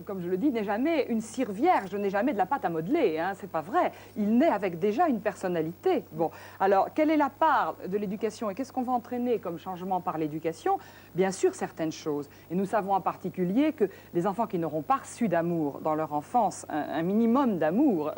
comme je le dis, n'est jamais une cire vierge, n'est jamais de la pâte à modeler, hein, c'est pas vrai. Il naît avec déjà une personnalité. Bon, alors, quelle est la part de l'éducation et qu'est-ce qu'on va entraîner comme changement par l'éducation? Bien sûr, certaines choses. Et nous savons en particulier que les enfants qui n'auront pas reçu d'amour dans leur enfance, un minimum d'amour,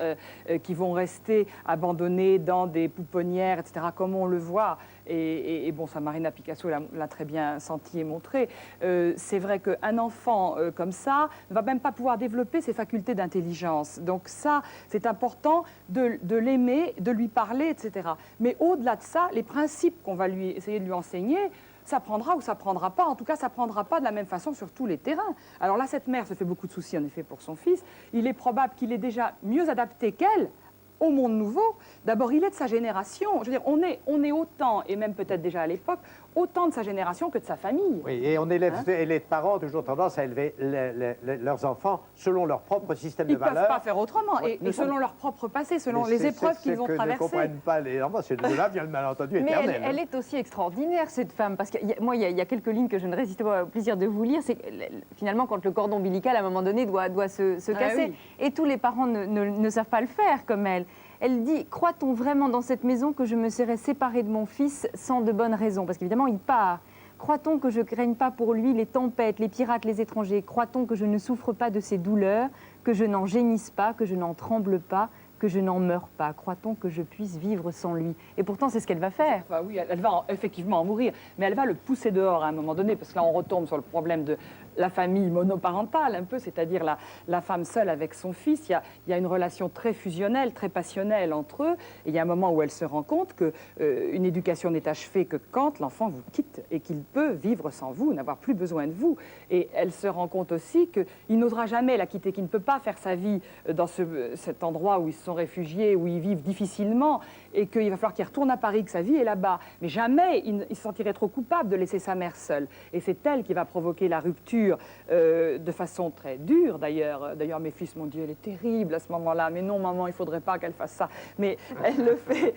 qui vont rester abandonnés dans des pouponnières, etc., comme on le voit, et bon, ça, Marina Picasso l'a très bien senti et montré, c'est vrai qu'un enfant comme ça ne va même pas pouvoir développer ses facultés d'intelligence. Donc ça, c'est important de l'aimer, de lui parler, etc. Mais au-delà de ça, les principes qu'on va essayer de lui enseigner, ça prendra ou ça prendra pas. En tout cas, ça prendra pas de la même façon sur tous les terrains. Alors là, cette mère se fait beaucoup de soucis, en effet, pour son fils. Il est probable qu'il est déjà mieux adapté qu'elle au monde nouveau. D'abord, il est de sa génération. Je veux dire, on est autant, et même peut-être déjà à l'époque, autant de sa génération que de sa famille. Oui, et on élève, et les parents ont toujours tendance à élever leurs enfants selon leur propre système de valeurs. Ils ne peuvent pas faire autrement, et selon leur propre passé, selon les épreuves qu'ils ont traversées. Ne comprennent pas les enfants, c'est de là vient le malentendu éternel. Mais elle est aussi extraordinaire, cette femme, parce que moi, il y a quelques lignes que je ne résiste pas au plaisir de vous lire, c'est que finalement, quand le cordon ombilical, à un moment donné, doit se casser, oui. et tous les parents ne savent pas le faire comme elle. Elle dit « Croit-on vraiment dans cette maison que je me serais séparée de mon fils sans de bonnes raisons ?» Parce qu'évidemment, il part. Croit-on que je ne craigne pas pour lui les tempêtes, les pirates, les étrangers? Croit-on que je ne souffre pas de ses douleurs, que je n'en gémisse pas, que je n'en tremble pas, que je n'en meure pas? Croit-on que je puisse vivre sans lui? Et pourtant, c'est ce qu'elle va faire. Enfin, oui, elle va effectivement en mourir, mais elle va le pousser dehors à un moment donné, parce que là, on retombe sur le problème de la famille monoparentale, un peu, c'est-à-dire la femme seule avec son fils. Il y a une relation très fusionnelle, très passionnelle entre eux. Et il y a un moment où elle se rend compte qu'une éducation n'est achevée que quand l'enfant vous quitte et qu'il peut vivre sans vous, n'avoir plus besoin de vous. Et elle se rend compte aussi qu'il n'osera jamais la quitter, qu'il ne peut pas faire sa vie dans cet endroit où ils se sont réfugiés, où ils vivent difficilement, et qu'il va falloir qu'il retourne à Paris, que sa vie est là-bas. Mais jamais il se sentirait trop coupable de laisser sa mère seule. Et c'est elle qui va provoquer la rupture de façon très dure, d'ailleurs. D'ailleurs, mes fils m'ont dit, elle est terrible à ce moment-là. Mais non, maman, il ne faudrait pas qu'elle fasse ça. Mais elle le fait,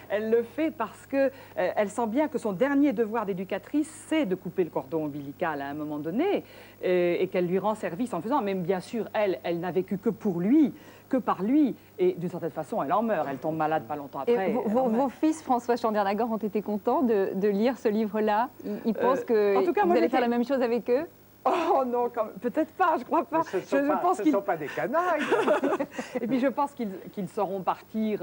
elle le fait parce qu'elle sent bien que son dernier devoir d'éducatrice, c'est de couper le cordon ombilical à un moment donné, et qu'elle lui rend service en le faisant. Même bien sûr, elle n'a vécu que pour lui, que par lui, et d'une certaine façon, elle en meurt. Elle tombe malade pas longtemps après. Et vos fils, François Chandernagor, ont été contents de lire ce livre-là? Ils pensent que en tout cas, vous allez faire la même chose avec eux? Oh non, peut-être pas, je crois pas. Ce ne sont pas des canailles. Et puis je pense qu'ils sauront partir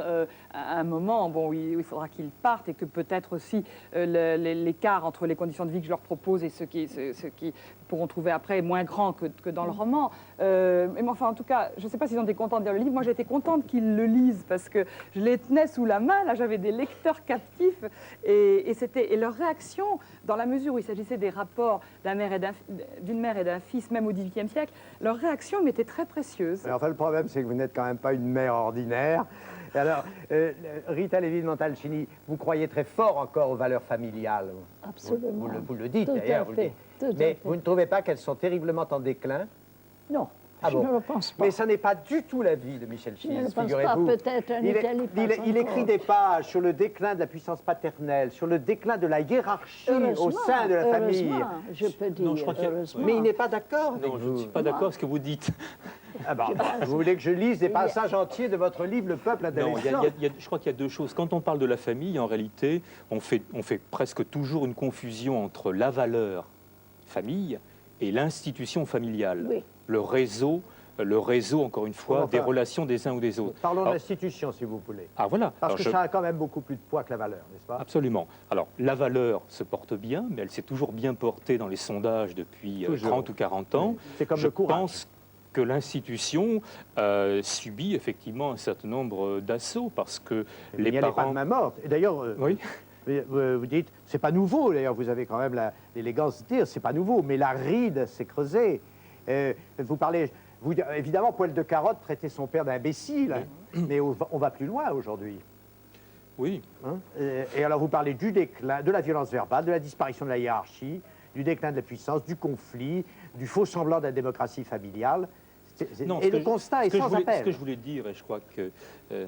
à un moment où il faudra qu'ils partent, et que peut-être aussi l'écart entre les conditions de vie que je leur propose et ceux qui pourront trouver après est moins grand que dans le roman. Mais enfin, en tout cas, je ne sais pas s'ils ont été contents de lire le livre. Moi, j'ai été contente qu'ils le lisent parce que je les tenais sous la main. Là, j'avais des lecteurs captifs et leur réaction, dans la mesure où il s'agissait des rapports d'une mère et d'un fils, même au XVIIIe siècle, leur réaction m'était très précieuse. Alors, enfin, le problème, c'est que vous n'êtes quand même pas une mère ordinaire. Et alors, Rita Levi-Montalcini, vous croyez très fort encore aux valeurs familiales. Absolument. Vous le dites, Tout d'ailleurs. à fait. Mais vous ne trouvez pas qu'elles sont terriblement en déclin? Non. Ah Je bon. ne le pense pas. Mais ça n'est pas du tout l'avis de Michel Je ne le Fies, pense figurez-vous. pas, peut-être en Italie, Il écrit des pages sur le déclin de la puissance paternelle, sur le déclin de la hiérarchie au sein de la famille. Je peux dire, Non, je crois Mais il n'est pas d'accord avec Non, vous. je ne suis pas d'accord avec ce que vous dites. Ah bah, vous voulez que je lise des passages entiers de votre livre, Le peuple adolescent? Non, je crois qu'il y a deux choses. Quand on parle de la famille, en réalité, on fait presque toujours une confusion entre la valeur famille et l'institution familiale. Oui. Le réseau, encore une fois, des relations des uns ou des autres. Parlons d'institution, si vous voulez. Ah voilà. Parce Alors, que ça a quand même beaucoup plus de poids que la valeur, n'est-ce pas? Absolument. Alors, la valeur se porte bien, mais elle s'est toujours bien portée dans les sondages depuis 30 ou 40 ans. C'est comme je le courage. pense que l'institution subit effectivement un certain nombre d'assauts parce que les elle parents... n'est pas de main morte. Et d'ailleurs, oui. Vous dites, c'est pas nouveau, d'ailleurs, vous avez quand même l'élégance de dire, c'est pas nouveau, mais la ride s'est creusée. Vous parlez, évidemment, Poil de Carotte traitait son père d'imbécile, mais on va plus loin aujourd'hui. Oui. Hein, et alors, vous parlez du déclin, de la violence verbale, de la disparition de la hiérarchie, du déclin de la puissance, du conflit, du faux semblant de la démocratie familiale. Et le constat est sans appel. Ce que je voulais dire, et je crois que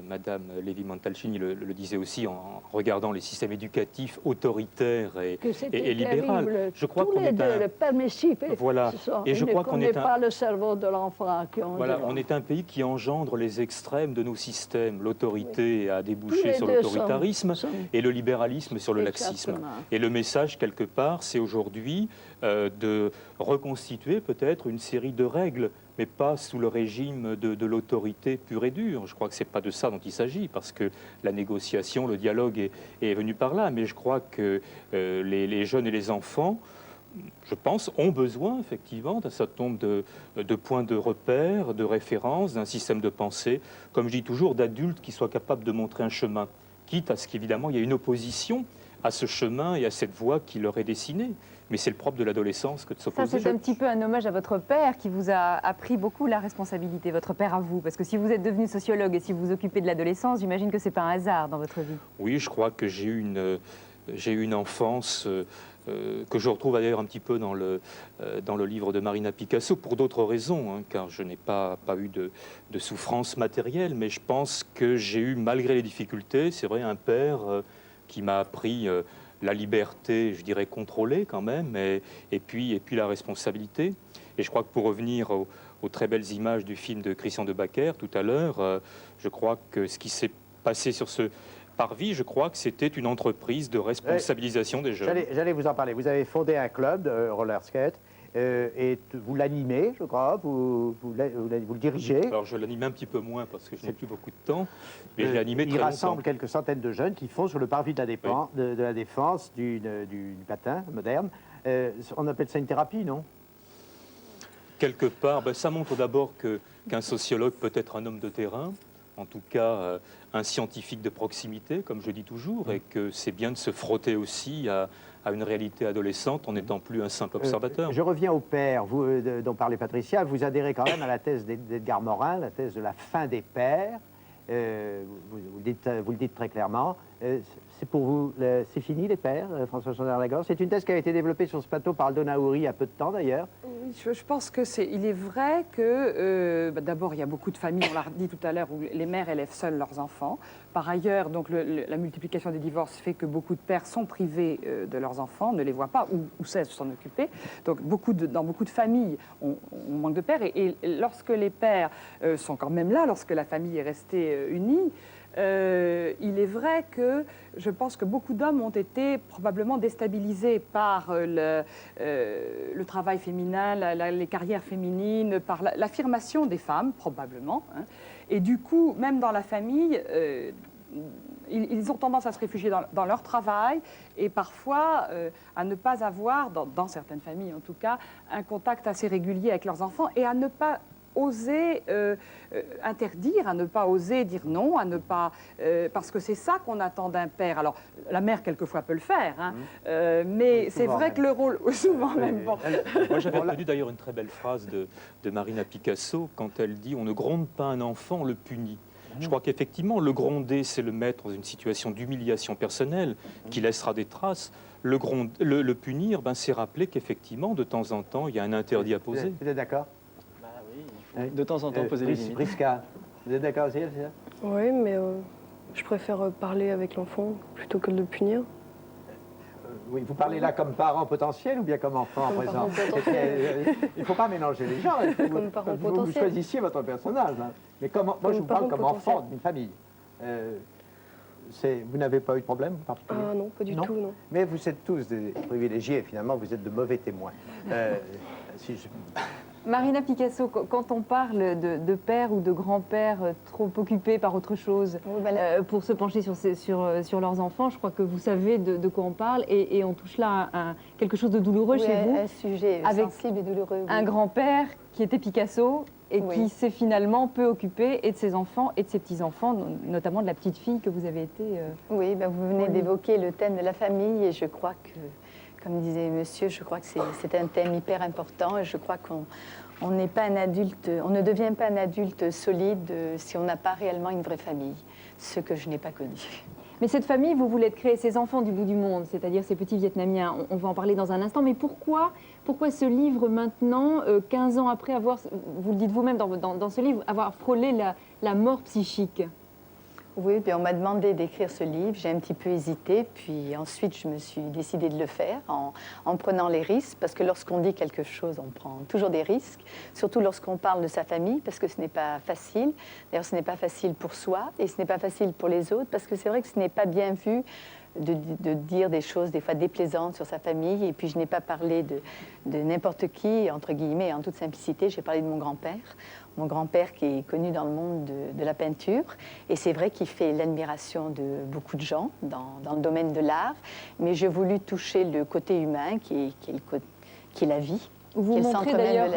Madame Levi-Montalcini le disait aussi en regardant les systèmes éducatifs autoritaires et libéraux, je crois qu'on est le permissif. Voilà. Et je crois qu'on est pas le cerveau de l'enfant. Voilà, on est un pays qui engendre les extrêmes de nos systèmes. L'autorité a débouché sur l'autoritarisme et le libéralisme sur le laxisme. Et le message, quelque part, c'est aujourd'hui de reconstituer peut-être une série de règles, mais pas sous le régime de l'autorité pure et dure. Je crois que ce n'est pas de ça dont il s'agit, parce que la négociation, le dialogue est venu par là. Mais je crois que les jeunes et les enfants, je pense, ont besoin effectivement d'un certain nombre de points de repère, de référence, d'un système de pensée, comme je dis toujours, d'adultes qui soient capables de montrer un chemin, quitte à ce qu'évidemment il y ait une opposition à ce chemin et à cette voie qui leur est dessinée. Mais c'est le propre de l'adolescence que de s'opposer. Ça, c'est un petit peu un hommage à votre père qui vous a appris beaucoup la responsabilité, votre père à vous. Parce que si vous êtes devenu sociologue et si vous vous occupez de l'adolescence, j'imagine que ce n'est pas un hasard dans votre vie. Oui, je crois que j'ai eu j'ai eu une enfance que je retrouve d'ailleurs un petit peu dans le livre de Marina Picasso, pour d'autres raisons, hein, car je n'ai pas eu de souffrance matérielle, mais je pense que j'ai eu, malgré les difficultés, c'est vrai, un père qui m'a appris la liberté, je dirais contrôlée quand même, et puis la responsabilité. Et je crois que pour revenir aux très belles images du film de Christian de Bacquer tout à l'heure, je crois que ce qui s'est passé sur ce parvis, je crois que c'était une entreprise de responsabilisation des jeunes. J'allais vous en parler. Vous avez fondé un club de roller skate et vous l'animez, je crois, vous le dirigez. Alors je l'anime un petit peu moins parce que je n'ai plus beaucoup de temps, mais je l'ai animé très Il longtemps. rassemble quelques centaines de jeunes qui font sur le parvis de la Défense du patin moderne. On appelle ça une thérapie, non? Quelque part, ça montre d'abord qu'un sociologue peut être un homme de terrain, en tout cas un scientifique de proximité, comme je dis toujours, et que c'est bien de se frotter aussi à une réalité adolescente en n'étant plus un simple observateur. Je reviens au père, dont parlait Patricia. Vous adhérez quand même à la thèse d'Edgar Morin, la thèse de la fin des pères. Vous le dites très clairement. C'est pour vous, c'est fini les pères, François Chandler-Lagorce? C'est une thèse qui a été développée sur ce plateau par Aldo Naouri il y a peu de temps d'ailleurs. Oui, je pense que il est vrai que d'abord il y a beaucoup de familles, on l'a dit tout à l'heure, où les mères élèvent seules leurs enfants. Par ailleurs, donc la multiplication des divorces fait que beaucoup de pères sont privés de leurs enfants, ne les voient pas ou cessent de s'en occuper. Donc dans beaucoup de familles, on manque de pères. Et lorsque les pères sont quand même là, lorsque la famille est restée unie, il est vrai que je pense que beaucoup d'hommes ont été probablement déstabilisés par le travail féminin, les carrières féminines, par l'affirmation des femmes, probablement. Hein. Et du coup, même dans la famille, ils ont tendance à se réfugier dans leur travail et parfois à ne pas avoir, dans certaines familles en tout cas, un contact assez régulier avec leurs enfants et à ne pas oser interdire, à ne pas oser dire non, à ne pas... parce que c'est ça qu'on attend d'un père. Alors, la mère, quelquefois, peut le faire, hein, mais c'est vrai que le rôle... Souvent même. Bon. Moi, j'avais entendu d'ailleurs une très belle phrase de Marina Picasso quand elle dit « On ne gronde pas un enfant, on le punit ». Je crois qu'effectivement, le gronder, c'est le mettre dans une situation d'humiliation personnelle qui laissera des traces. Le punir, c'est rappeler qu'effectivement, de temps en temps, il y a un interdit à poser. Vous êtes d'accord? De temps en temps, poser les limites. Prisca, vous êtes d'accord aussi, Elsa? Oui, mais je préfère parler avec l'enfant plutôt que de le punir. Oui, vous parlez là comme parent potentiel ou bien comme enfant présent? Il ne faut pas mélanger les gens. Comme parent vous potentiel. choisissiez votre personnage. Hein. Mais moi, je vous parle comme enfant d'une famille. Vous n'avez pas eu de problème particulier? Ah non, pas du tout, non. Mais vous êtes tous des privilégiés, finalement, vous êtes de mauvais témoins. Marina Picasso, quand on parle de père ou de grand-père trop occupés par autre chose pour se pencher sur leurs enfants, je crois que vous savez de quoi on parle et on touche là à quelque chose de douloureux chez vous. Un sujet sensible et douloureux. Un grand-père qui était Picasso et qui s'est finalement peu occupé et de ses enfants et de ses petits-enfants, notamment de la petite fille que vous avez été... Oui, vous venez d'évoquer le thème de la famille et je crois que, comme disait monsieur, je crois que c'est un thème hyper important et je crois qu'on n'est pas un adulte, on ne devient pas un adulte solide si on n'a pas réellement une vraie famille, ce que je n'ai pas connu. Mais cette famille, vous voulez créer ces enfants du bout du monde, c'est-à-dire ces petits Vietnamiens. On va en parler dans un instant, mais pourquoi ce livre maintenant, 15 ans après avoir, vous le dites vous-même dans ce livre, avoir frôlé la mort psychique? Oui, puis on m'a demandé d'écrire ce livre, j'ai un petit peu hésité, puis ensuite je me suis décidée de le faire en prenant les risques, parce que lorsqu'on dit quelque chose, on prend toujours des risques, surtout lorsqu'on parle de sa famille, parce que ce n'est pas facile. D'ailleurs, ce n'est pas facile pour soi, et ce n'est pas facile pour les autres, parce que c'est vrai que ce n'est pas bien vu de dire des choses des fois déplaisantes sur sa famille, et puis je n'ai pas parlé de n'importe qui, entre guillemets, en toute simplicité, j'ai parlé de mon grand-père qui est connu dans le monde de la peinture, et c'est vrai qu'il fait l'admiration de beaucoup de gens dans le domaine de l'art, mais j'ai voulu toucher le côté humain qui est la vie. Vous montrez d'ailleurs,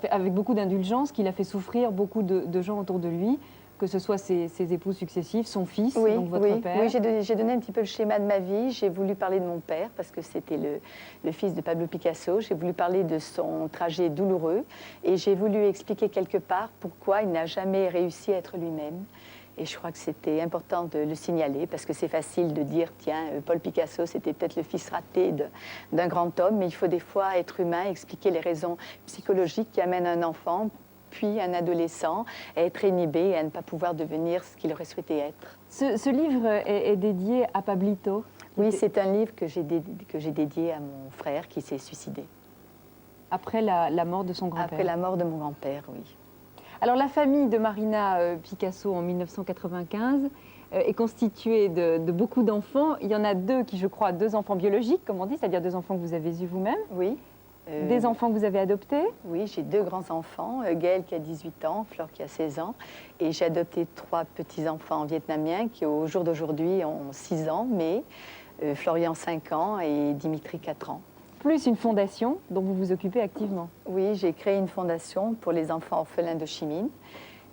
avec beaucoup d'indulgence, qu'il a fait souffrir beaucoup de gens autour de lui, que ce soit ses épouses successifs, son fils, donc votre père. Oui, j'ai donné un petit peu le schéma de ma vie. J'ai voulu parler de mon père, parce que c'était le fils de Pablo Picasso. J'ai voulu parler de son trajet douloureux. Et j'ai voulu expliquer quelque part pourquoi il n'a jamais réussi à être lui-même. Et je crois que c'était important de le signaler parce que c'est facile de dire, tiens, Paul Picasso, c'était peut-être le fils raté d'un grand homme, mais il faut des fois être humain, expliquer les raisons psychologiques qui amènent un enfant, puis un adolescent, à être inhibé et à ne pas pouvoir devenir ce qu'il aurait souhaité être. Ce livre est dédié à Pablito. Oui, c'est un livre que j'ai dédié à mon frère qui s'est suicidé. Après la mort de son grand-père. Après la mort de mon grand-père, oui. Alors la famille de Marina Picasso en 1995 est constituée de beaucoup d'enfants. Il y en a deux qui, je crois, deux enfants biologiques, comme on dit, c'est-à-dire deux enfants que vous avez eus vous-même. Oui. Des enfants que vous avez adoptés. Oui, j'ai deux grands-enfants, Gaël qui a 18 ans, Flore qui a 16 ans. Et j'ai adopté trois petits-enfants vietnamiens qui, au jour d'aujourd'hui, ont 6 ans, mais Florian 5 ans et Dimitri 4 ans. Plus une fondation dont vous vous occupez activement. Oui, j'ai créé une fondation pour les enfants orphelins de Ho Chi Minh.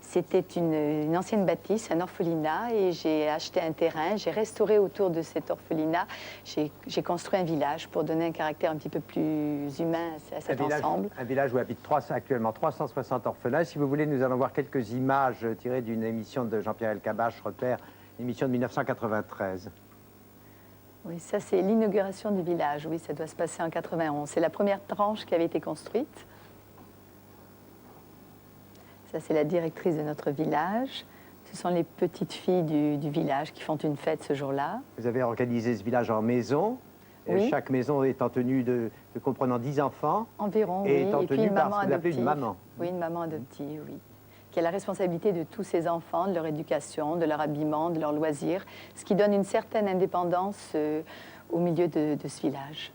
C'était une ancienne bâtisse, un orphelinat, et j'ai acheté un terrain, j'ai restauré autour de cet orphelinat, j'ai construit un village pour donner un caractère un petit peu plus humain à cet ensemble. Un village où habitent actuellement 360 orphelins. Si vous voulez, nous allons voir quelques images tirées d'une émission de Jean-Pierre Elkabbach, Repère, une émission de 1993. Oui, ça c'est l'inauguration du village, oui, ça doit se passer en 91. C'est la première tranche qui avait été construite. Ça c'est la directrice de notre village. Ce sont les petites filles du village qui font une fête ce jour-là. Vous avez organisé ce village en maison. Oui. Chaque maison étant tenue de comprenant 10 enfants. Environ, et oui. étant Et puis tenue une par maman ce que vous appelez adoptive. une maman. Oui, une maman adoptive, oui. Qui a la responsabilité de tous ces enfants, de leur éducation, de leur habillement, de leurs loisirs, ce qui donne une certaine indépendance au milieu de ce village.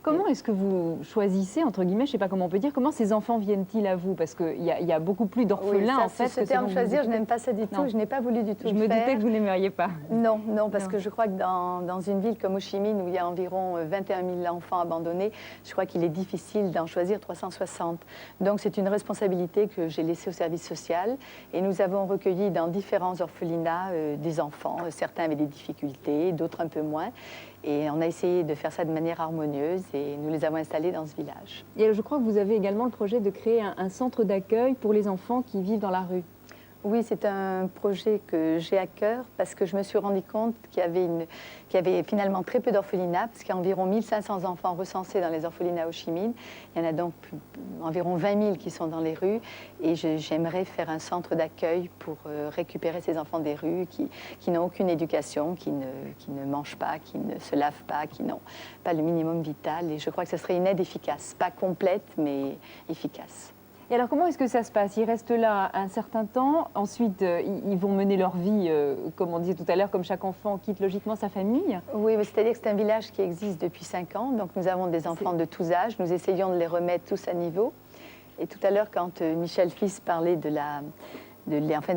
Comment est-ce que vous choisissez, entre guillemets, je ne sais pas comment on peut dire, comment ces enfants viennent-ils à vous? Parce qu'il y a beaucoup plus d'orphelins, oui, en fait. Ce terme choisir, je n'aime pas ça du tout. Je n'ai pas voulu du tout Je le me faire. doutais que vous n'aimeriez pas. Non, non, parce que je crois que dans une ville comme Ho Chi Minh, où il y a environ 21 000 enfants abandonnés, je crois qu'il est difficile d'en choisir 360. Donc c'est une responsabilité que j'ai laissée au service social. Et nous avons recueilli dans différents orphelinats des enfants. Certains avaient des difficultés, d'autres un peu moins. Et on a essayé de faire ça de manière harmonieuse et nous les avons installés dans ce village. Et je crois que vous avez également le projet de créer un centre d'accueil pour les enfants qui vivent dans la rue. Oui, c'est un projet que j'ai à cœur parce que je me suis rendu compte qu'il y avait finalement très peu d'orphelinats, parce qu'il y a environ 1500 enfants recensés dans les orphelinats Ho Chi Minh. Il y en a donc environ 20 000 qui sont dans les rues et j'aimerais faire un centre d'accueil pour récupérer ces enfants des rues qui n'ont aucune éducation, qui ne mangent pas, qui ne se lavent pas, qui n'ont pas le minimum vital. Et je crois que ce serait une aide efficace, pas complète, mais efficace. Et alors, comment est-ce que ça se passe? Ils restent là un certain temps, ensuite ils vont mener leur vie, comme on disait tout à l'heure, comme chaque enfant quitte logiquement sa famille? Oui, c'est-à-dire que c'est un village qui existe depuis 5 ans, donc nous avons des enfants de tous âges, nous essayons de les remettre tous à niveau. Et tout à l'heure, quand Michel Fils parlait de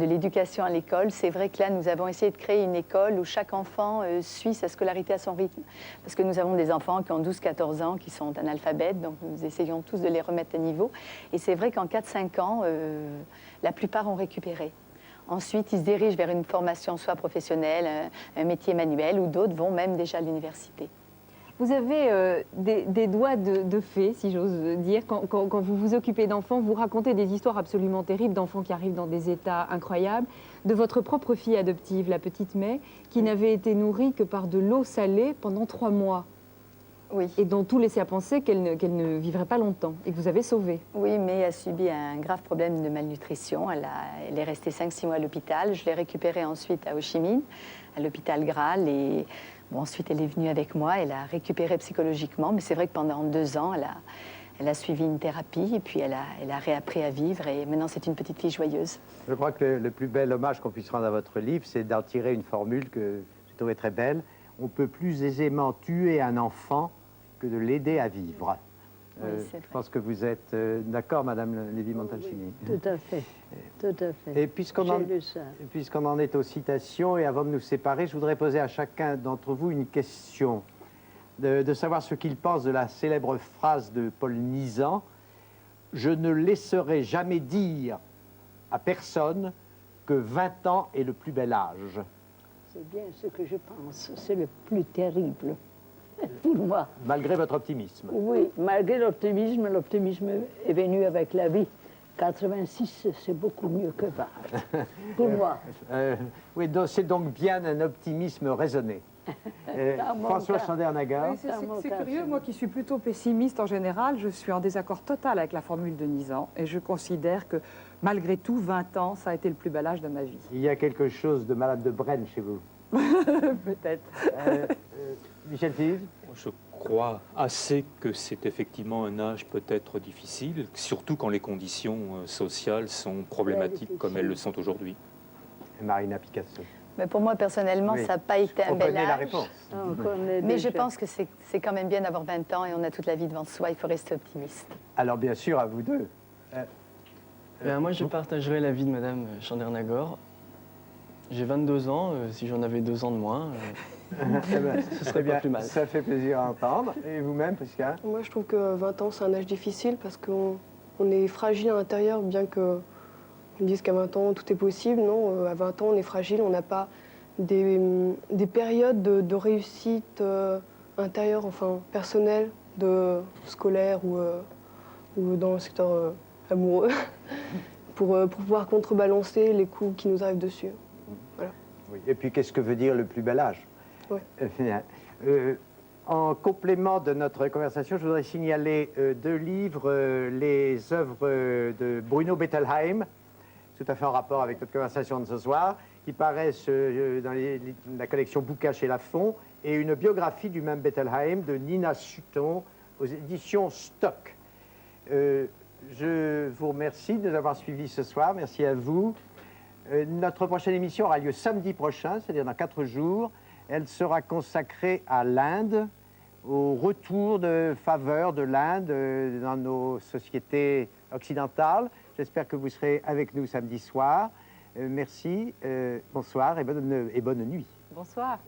l'éducation à l'école, c'est vrai que là, nous avons essayé de créer une école où chaque enfant suit sa scolarité à son rythme. Parce que nous avons des enfants qui ont 12-14 ans, qui sont analphabètes, donc nous essayons tous de les remettre à niveau. Et c'est vrai qu'en 4-5 ans, la plupart ont récupéré. Ensuite, ils se dirigent vers une formation soit professionnelle, un métier manuel, ou d'autres vont même déjà à l'université. Vous avez des doigts de fée, si j'ose dire. Quand vous vous occupez d'enfants, vous racontez des histoires absolument terribles d'enfants qui arrivent dans des états incroyables. De votre propre fille adoptive, la petite May, qui n'avait été nourrie que par de l'eau salée pendant 3 mois. Oui. Et dont tout laissait à penser qu'elle ne vivrait pas longtemps et que vous avez sauvée. Oui, mais a subi un grave problème de malnutrition. Elle est restée 5-6 mois à l'hôpital. Je l'ai récupérée ensuite à Ho Chi Minh, à l'hôpital Graal. Et bon, ensuite, elle est venue avec moi. Elle a récupéré psychologiquement. Mais c'est vrai que pendant 2 ans, elle a suivi une thérapie. Et puis, elle a réappris à vivre. Et maintenant, c'est une petite fille joyeuse. Je crois que le plus bel hommage qu'on puisse rendre à votre livre, c'est d'en tirer une formule que j'ai trouvée très belle. On peut plus aisément tuer un enfant que de l'aider à vivre. Oui, je pense que vous êtes d'accord, Madame Lévy-Montalcini. Oui, tout à fait, tout à fait. Et puisqu'on en est aux citations, et avant de nous séparer, je voudrais poser à chacun d'entre vous une question, de savoir ce qu'il pense de la célèbre phrase de Paul Nizan, « Je ne laisserai jamais dire à personne que 20 ans est le plus bel âge. » C'est bien ce que je pense, c'est le plus terrible. Pour moi. Malgré votre optimisme. Oui, malgré l'optimisme est venu avec la vie. 86, c'est beaucoup mieux que 20, pour moi. Oui, c'est donc bien un optimisme raisonné. François Chandernagor. Oui, c'est curieux, moi qui suis plutôt pessimiste en général, je suis en désaccord total avec la formule de Nizan et je considère que malgré tout, 20 ans, ça a été le plus bel âge de ma vie. Il y a quelque chose de malade de Brenne chez vous. Peut-être. Michel Fives. Je crois assez que c'est effectivement un âge peut-être difficile, surtout quand les conditions sociales sont problématiques comme elles le sont aujourd'hui. Marina Picasso. Mais pour moi, personnellement, Oui. ça n'a pas été un bel âge. La réponse. Mais je pense que c'est quand même bien d'avoir 20 ans et on a toute la vie devant soi, il faut rester optimiste. Alors bien sûr, à vous deux. Moi, je partagerai l'avis de Madame Chandernagor. J'ai 22 ans, si j'en avais 2 ans de moins, ce serait pas plus mal. Ça fait plaisir à entendre. Et vous-même, Prisca? Moi, je trouve que 20 ans, c'est un âge difficile parce qu'on est fragile à l'intérieur, bien que on dise qu'à 20 ans, tout est possible. Non, à 20 ans, on est fragile, on n'a pas des périodes de réussite intérieure, enfin personnelle, scolaire ou dans le secteur amoureux, pour pouvoir contrebalancer les coups qui nous arrivent dessus. Voilà. Oui. Et puis, qu'est-ce que veut dire le plus bel âge? Ouais. En complément de notre conversation, je voudrais signaler 2 livres, les œuvres de Bruno Bettelheim, tout à fait en rapport avec notre conversation de ce soir, qui paraissent dans la collection Bouquin chez Lafon, et une biographie du même Bettelheim de Nina Sutton aux éditions Stock. Je vous remercie de nous avoir suivis ce soir. Merci à vous. Notre prochaine émission aura lieu samedi prochain, c'est-à-dire dans 4 jours. Elle sera consacrée à l'Inde, au retour de faveur de l'Inde dans nos sociétés occidentales. J'espère que vous serez avec nous samedi soir. Merci, bonsoir et bonne nuit. Bonsoir.